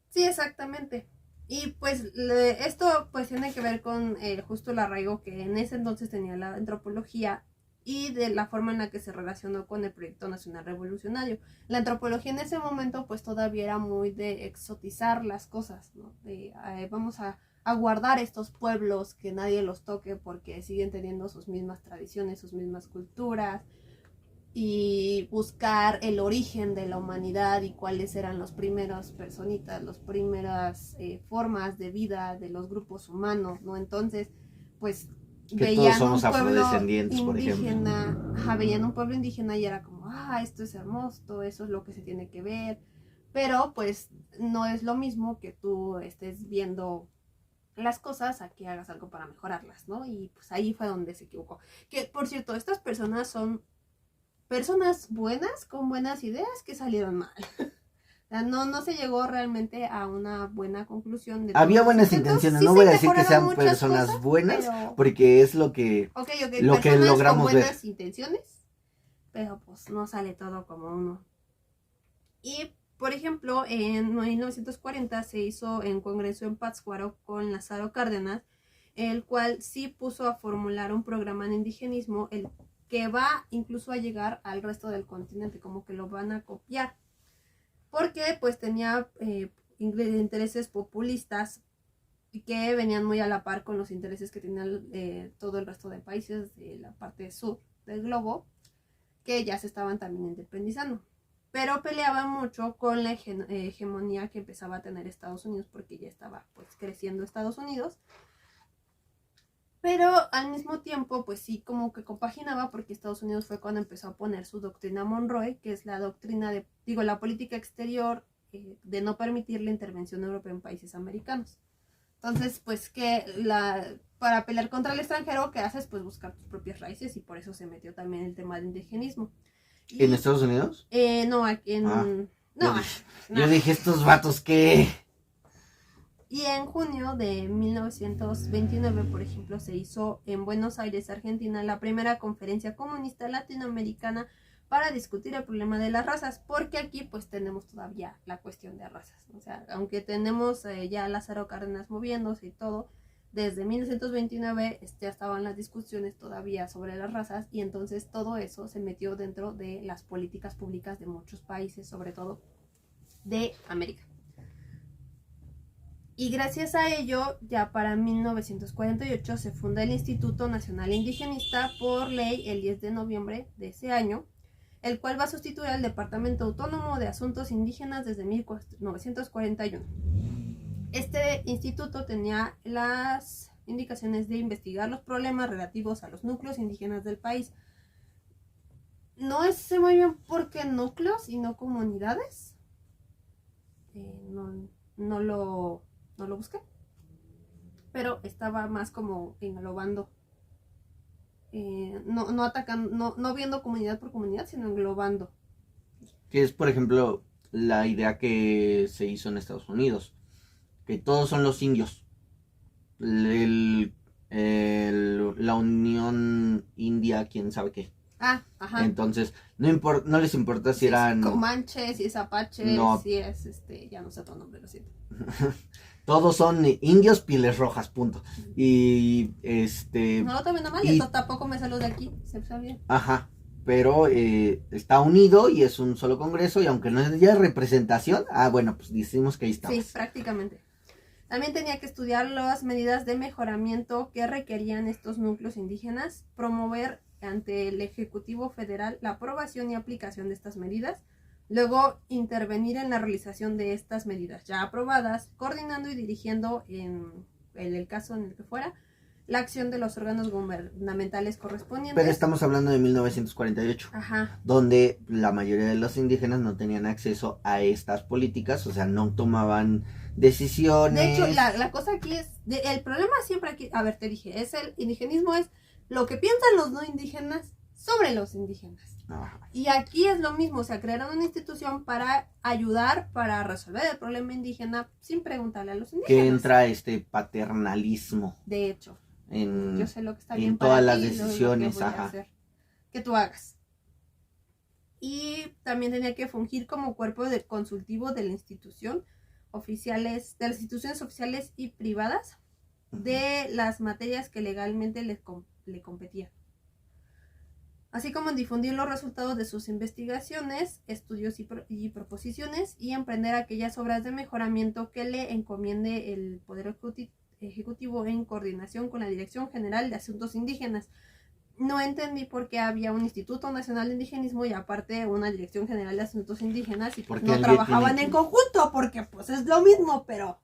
Speaker 2: Sí, exactamente. Y pues esto pues tiene que ver con justo el arraigo que en ese entonces tenía la antropología y de la forma en la que se relacionó con el Proyecto Nacional Revolucionario. La antropología en ese momento pues todavía era muy de exotizar las cosas, ¿no? Vamos a guardar estos pueblos, que nadie los toque porque siguen teniendo sus mismas tradiciones, sus mismas culturas, y buscar el origen de la humanidad y cuáles eran los primeros personitas, las primeras formas de vida de los grupos humanos, ¿no? Entonces, pues
Speaker 1: que veían todos somos un pueblo afrodescendientes,
Speaker 2: indígena,
Speaker 1: por ejemplo.
Speaker 2: Ajá, veían un pueblo indígena y era como, esto es hermoso, eso es lo que se tiene que ver, pero pues no es lo mismo que tú estés viendo las cosas a que hagas algo para mejorarlas, ¿no? Y pues ahí fue donde se equivocó. Que, por cierto, estas personas son personas buenas, con buenas ideas, que salieron mal. O sea, no se llegó realmente a una buena conclusión.
Speaker 1: Había buenas intenciones, sí, no voy a decir que sean personas cosas, buenas, pero... porque es lo que logramos
Speaker 2: con buenas
Speaker 1: ver.
Speaker 2: Intenciones, pero pues no sale todo como uno. Y, por ejemplo, en 1940 se hizo un congreso en Pátzcuaro con Lázaro Cárdenas, el cual sí puso a formular un programa de indigenismo, el que va incluso a llegar al resto del continente, como que lo van a copiar, porque pues tenía intereses populistas y que venían muy a la par con los intereses que tenían todo el resto de países de la parte sur del globo, que ya se estaban también independizando, pero peleaban mucho con la hegemonía que empezaba a tener Estados Unidos, porque ya estaba pues creciendo Estados Unidos. Pero al mismo tiempo, pues sí, como que compaginaba, porque Estados Unidos fue cuando empezó a poner su doctrina Monroe, que es la doctrina la política exterior de no permitir la intervención europea en países americanos. Entonces, pues para pelear contra el extranjero, ¿qué haces? Pues buscar tus propias raíces, y por eso se metió también el tema del indigenismo.
Speaker 1: ¿En Estados Unidos?
Speaker 2: No, aquí en...
Speaker 1: Yo dije, ¿estos vatos qué?
Speaker 2: Y en junio de 1929, por ejemplo, se hizo en Buenos Aires, Argentina, la primera conferencia comunista latinoamericana para discutir el problema de las razas, porque aquí pues tenemos todavía la cuestión de razas. O sea, aunque tenemos ya a Lázaro Cárdenas moviéndose y todo, desde 1929 ya estaban las discusiones todavía sobre las razas, y entonces todo eso se metió dentro de las políticas públicas de muchos países, sobre todo de América. Y gracias a ello, ya para 1948 se funda el Instituto Nacional Indigenista por ley el 10 de noviembre de ese año, el cual va a sustituir al Departamento Autónomo de Asuntos Indígenas desde 1941. Este instituto tenía las indicaciones de investigar los problemas relativos a los núcleos indígenas del país. No sé muy bien por qué núcleos y no comunidades. No lo busqué. Pero estaba más como englobando. No atacando, no viendo comunidad por comunidad, sino englobando.
Speaker 1: Que es, por ejemplo, la idea que se hizo en Estados Unidos. Que todos son los indios. La Unión India, quién sabe qué.
Speaker 2: Ajá.
Speaker 1: Entonces, no les importa si eran...
Speaker 2: Comanches, si es apaches,
Speaker 1: no.
Speaker 2: si es, ya no sé otro nombre, lo siento.
Speaker 1: Todos son indios, pieles rojas, punto. Y,
Speaker 2: No lo tomen mal, y tampoco me salgo de aquí, se sabe.
Speaker 1: Ajá, pero está unido y es un solo congreso, y aunque no es ya representación, bueno, pues decimos que ahí estamos.
Speaker 2: Sí, prácticamente. También tenía que estudiar las medidas de mejoramiento que requerían estos núcleos indígenas, promover ante el Ejecutivo Federal la aprobación y aplicación de estas medidas, luego intervenir en la realización de estas medidas ya aprobadas, coordinando y dirigiendo, en el caso en el que fuera, la acción de los órganos gubernamentales correspondientes.
Speaker 1: Pero estamos hablando de 1948,
Speaker 2: Ajá,
Speaker 1: donde la mayoría de los indígenas no tenían acceso a estas políticas, o sea, no tomaban decisiones.
Speaker 2: De hecho, la cosa aquí es, el problema siempre aquí, a ver, te dije, el indigenismo es lo que piensan los no indígenas sobre los indígenas.
Speaker 1: Ajá.
Speaker 2: Y aquí es lo mismo, o sea, crearon una institución para ayudar, para resolver el problema indígena sin preguntarle a los indígenas.
Speaker 1: Que entra este paternalismo.
Speaker 2: De hecho, yo sé lo que está
Speaker 1: en
Speaker 2: bien
Speaker 1: todas
Speaker 2: para
Speaker 1: las
Speaker 2: ti,
Speaker 1: decisiones,
Speaker 2: lo que voy a hacer, que tú hagas. Y también tenía que fungir como cuerpo de consultivo de la institución oficiales, de las instituciones oficiales y privadas, de las materias que legalmente le competían, así como en difundir los resultados de sus investigaciones, estudios y proposiciones, y emprender aquellas obras de mejoramiento que le encomiende el Poder Ejecutivo en coordinación con la Dirección General de Asuntos Indígenas. No entendí por qué había un Instituto Nacional de Indigenismo y aparte una Dirección General de Asuntos Indígenas y pues no trabajaban en conjunto, porque pues es lo mismo, pero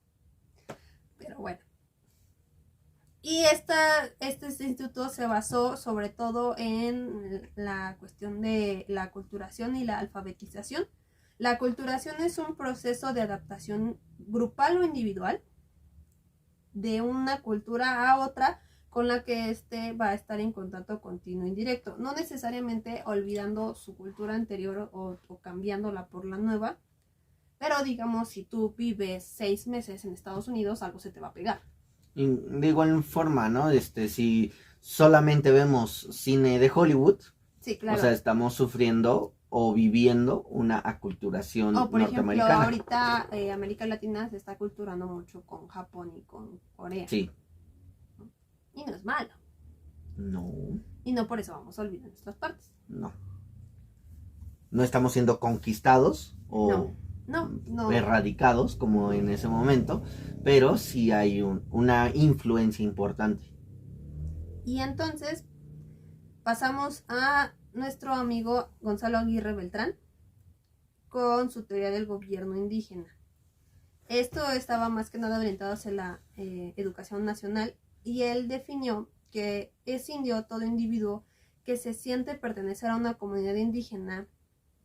Speaker 2: bueno. Y este instituto se basó sobre todo en la cuestión de la aculturación y la alfabetización. La aculturación es un proceso de adaptación grupal o individual de una cultura a otra con la que va a estar en contacto continuo indirecto, no necesariamente olvidando su cultura anterior o cambiándola por la nueva, pero digamos, si tú vives 6 meses en Estados Unidos, algo se te va a pegar.
Speaker 1: Y de igual forma, ¿no? Si solamente vemos cine de Hollywood,
Speaker 2: sí, claro.
Speaker 1: O sea, estamos sufriendo o viviendo una aculturación norteamericana.
Speaker 2: Por ejemplo, ahorita América Latina se está aculturando mucho con Japón y con Corea.
Speaker 1: Sí.
Speaker 2: Y no es malo.
Speaker 1: No.
Speaker 2: Y no por eso vamos a olvidar nuestras partes.
Speaker 1: No. No estamos siendo conquistados o
Speaker 2: no.
Speaker 1: erradicados como en ese momento, pero sí hay una influencia importante.
Speaker 2: Y entonces pasamos a nuestro amigo Gonzalo Aguirre Beltrán con su teoría del gobierno indígena. Esto estaba más que nada orientado hacia la educación nacional, y él definió que es indio todo individuo que se siente pertenecer a una comunidad indígena,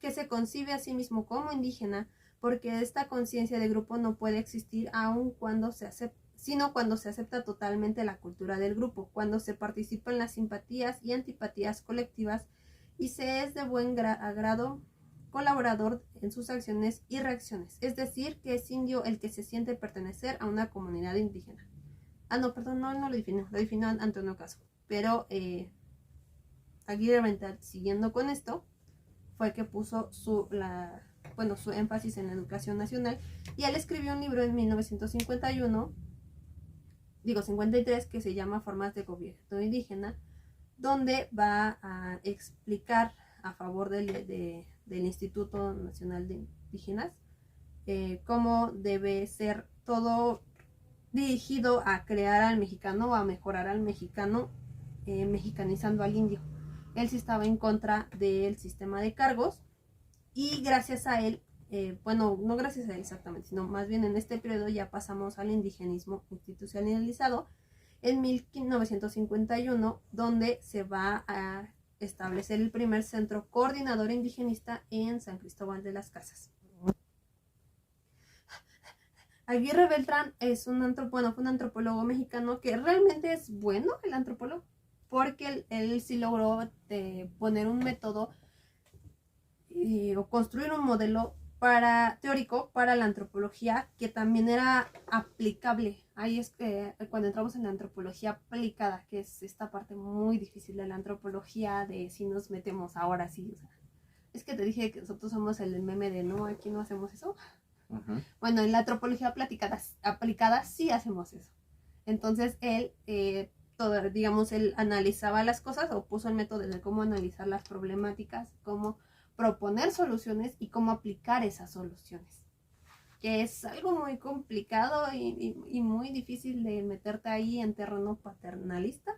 Speaker 2: que se concibe a sí mismo como indígena, porque esta conciencia de grupo no puede existir aun cuando se acepta, sino cuando se acepta totalmente la cultura del grupo, cuando se participa en las simpatías y antipatías colectivas y se es de buen agrado colaborador en sus acciones y reacciones. Es decir, que es indio el que se siente pertenecer a una comunidad indígena. No lo definió Antonio Caso. Pero Aguirre Beltrán, siguiendo con esto, fue que puso su énfasis en la educación nacional, y él escribió un libro en 1953 que se llama Formas de Gobierno Indígena, donde va a explicar a favor del Instituto Nacional de Indígenas cómo debe ser todo dirigido a crear al mexicano o a mejorar al mexicano, mexicanizando al indio. Él sí estaba en contra del sistema de cargos, y gracias a él bueno, no gracias a él exactamente, sino más bien en este periodo ya pasamos al indigenismo institucionalizado en 1951, donde se va a establecer el primer centro coordinador indigenista en San Cristóbal de las Casas. Aguirre Beltrán es fue un antropólogo mexicano que realmente es bueno el antropólogo, porque él sí logró poner un método o construir un modelo teórico para la antropología que también era aplicable. Ahí es cuando entramos en la antropología aplicada, que es esta parte muy difícil de la antropología, de si nos metemos ahora sí. O sea, es que te dije que nosotros somos el meme de no, aquí no hacemos eso. Uh-huh. Bueno, en la antropología aplicada sí hacemos eso. Entonces él, él analizaba las cosas o puso el método de cómo analizar las problemáticas, cómo proponer soluciones y cómo aplicar esas soluciones, que es algo muy complicado y muy difícil de meterte ahí en terreno paternalista.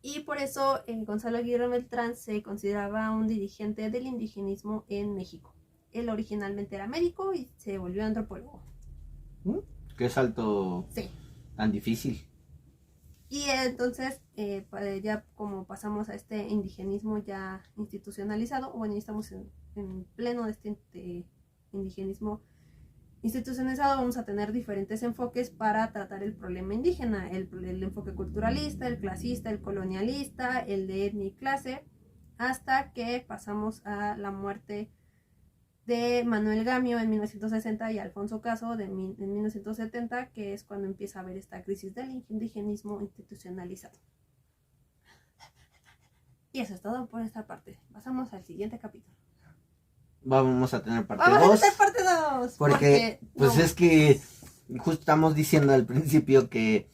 Speaker 2: Y por eso Gonzalo Aguirre Beltrán se consideraba un dirigente del indigenismo en México. Él originalmente era médico y se volvió antropólogo.
Speaker 1: Qué salto
Speaker 2: sí.
Speaker 1: Tan difícil.
Speaker 2: Y entonces, ya como pasamos a este indigenismo ya institucionalizado, bueno, ya estamos en pleno de este indigenismo institucionalizado, vamos a tener diferentes enfoques para tratar el problema indígena, el enfoque culturalista, el clasista, el colonialista, el de etnia y clase, hasta que pasamos a la muerte de Manuel Gamio en 1960 y Alfonso Caso en 1970, que es cuando empieza a haber esta crisis del indigenismo institucionalizado. Y eso es todo por esta parte. Pasamos al siguiente capítulo.
Speaker 1: Vamos a tener parte 2.
Speaker 2: Vamos a tener parte 2.
Speaker 1: Porque pues es que justo estamos diciendo al principio que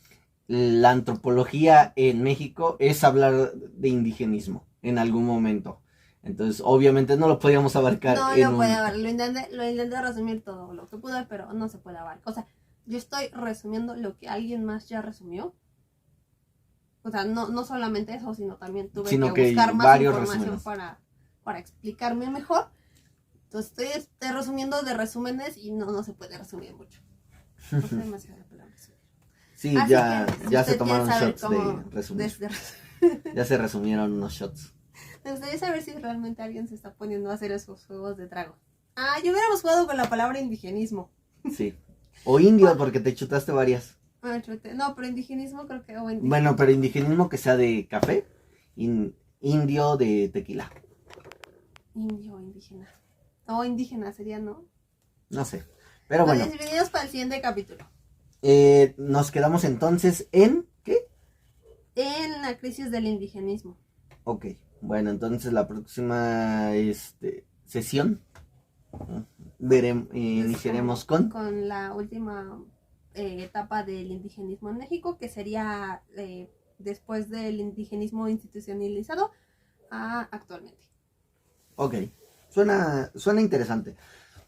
Speaker 1: la antropología en México es hablar de indigenismo en algún momento. Entonces, obviamente no lo podíamos abarcar.
Speaker 2: No puede abarcar. Lo intenté resumir todo lo que pude, pero no se puede abarcar. O sea, yo estoy resumiendo lo que alguien más ya resumió. O sea, no solamente eso, sino también tuve que buscar más información para explicarme mejor. Entonces, estoy resumiendo de resúmenes y no se puede resumir mucho. No sé demasiado para resumir.
Speaker 1: Sí, así ya se tomaron shots de resumir. Ya se resumieron unos shots.
Speaker 2: Me gustaría saber si realmente alguien se está poniendo a hacer esos juegos de trago. Yo hubiéramos jugado con la palabra indigenismo.
Speaker 1: Sí. O indio, porque te chutaste varias.
Speaker 2: No, pero indigenismo creo que...
Speaker 1: Bueno, pero indigenismo que sea de café. Indio de tequila.
Speaker 2: Indio, indígena. O indígena sería, ¿no?
Speaker 1: No sé. Pero bueno.
Speaker 2: Bienvenidos para el siguiente capítulo.
Speaker 1: Nos quedamos entonces en... ¿qué?
Speaker 2: En la crisis del indigenismo.
Speaker 1: Ok. Bueno, entonces la próxima sesión iniciaremos
Speaker 2: con la última etapa del indigenismo en México, que sería después del indigenismo institucionalizado actualmente.
Speaker 1: Ok, suena interesante.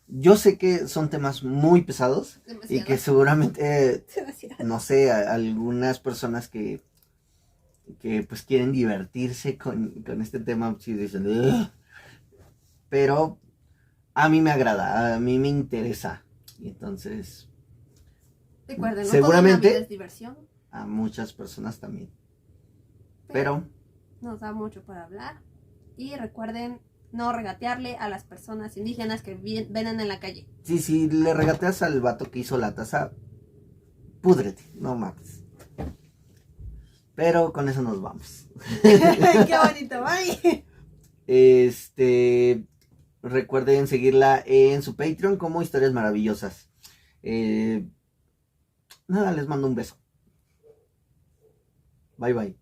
Speaker 1: Yo sé que son temas muy pesados. Demasiado. Y que seguramente, no sé, algunas personas que pues quieren divertirse con este tema, si dicen, ugh. Pero a mí me agrada, a mí me interesa. Y entonces,
Speaker 2: recuerden,
Speaker 1: seguramente
Speaker 2: no todo es diversión.
Speaker 1: A muchas personas también. Pero
Speaker 2: nos da mucho para hablar. Y recuerden no regatearle a las personas indígenas que vienen en la calle.
Speaker 1: Sí, si le regateas al vato que hizo la taza, púdrete, no mames. Pero con eso nos vamos.
Speaker 2: Qué bonito, bye.
Speaker 1: Recuerden seguirla en su Patreon como Historias Maravillosas. Nada, les mando un beso. Bye bye.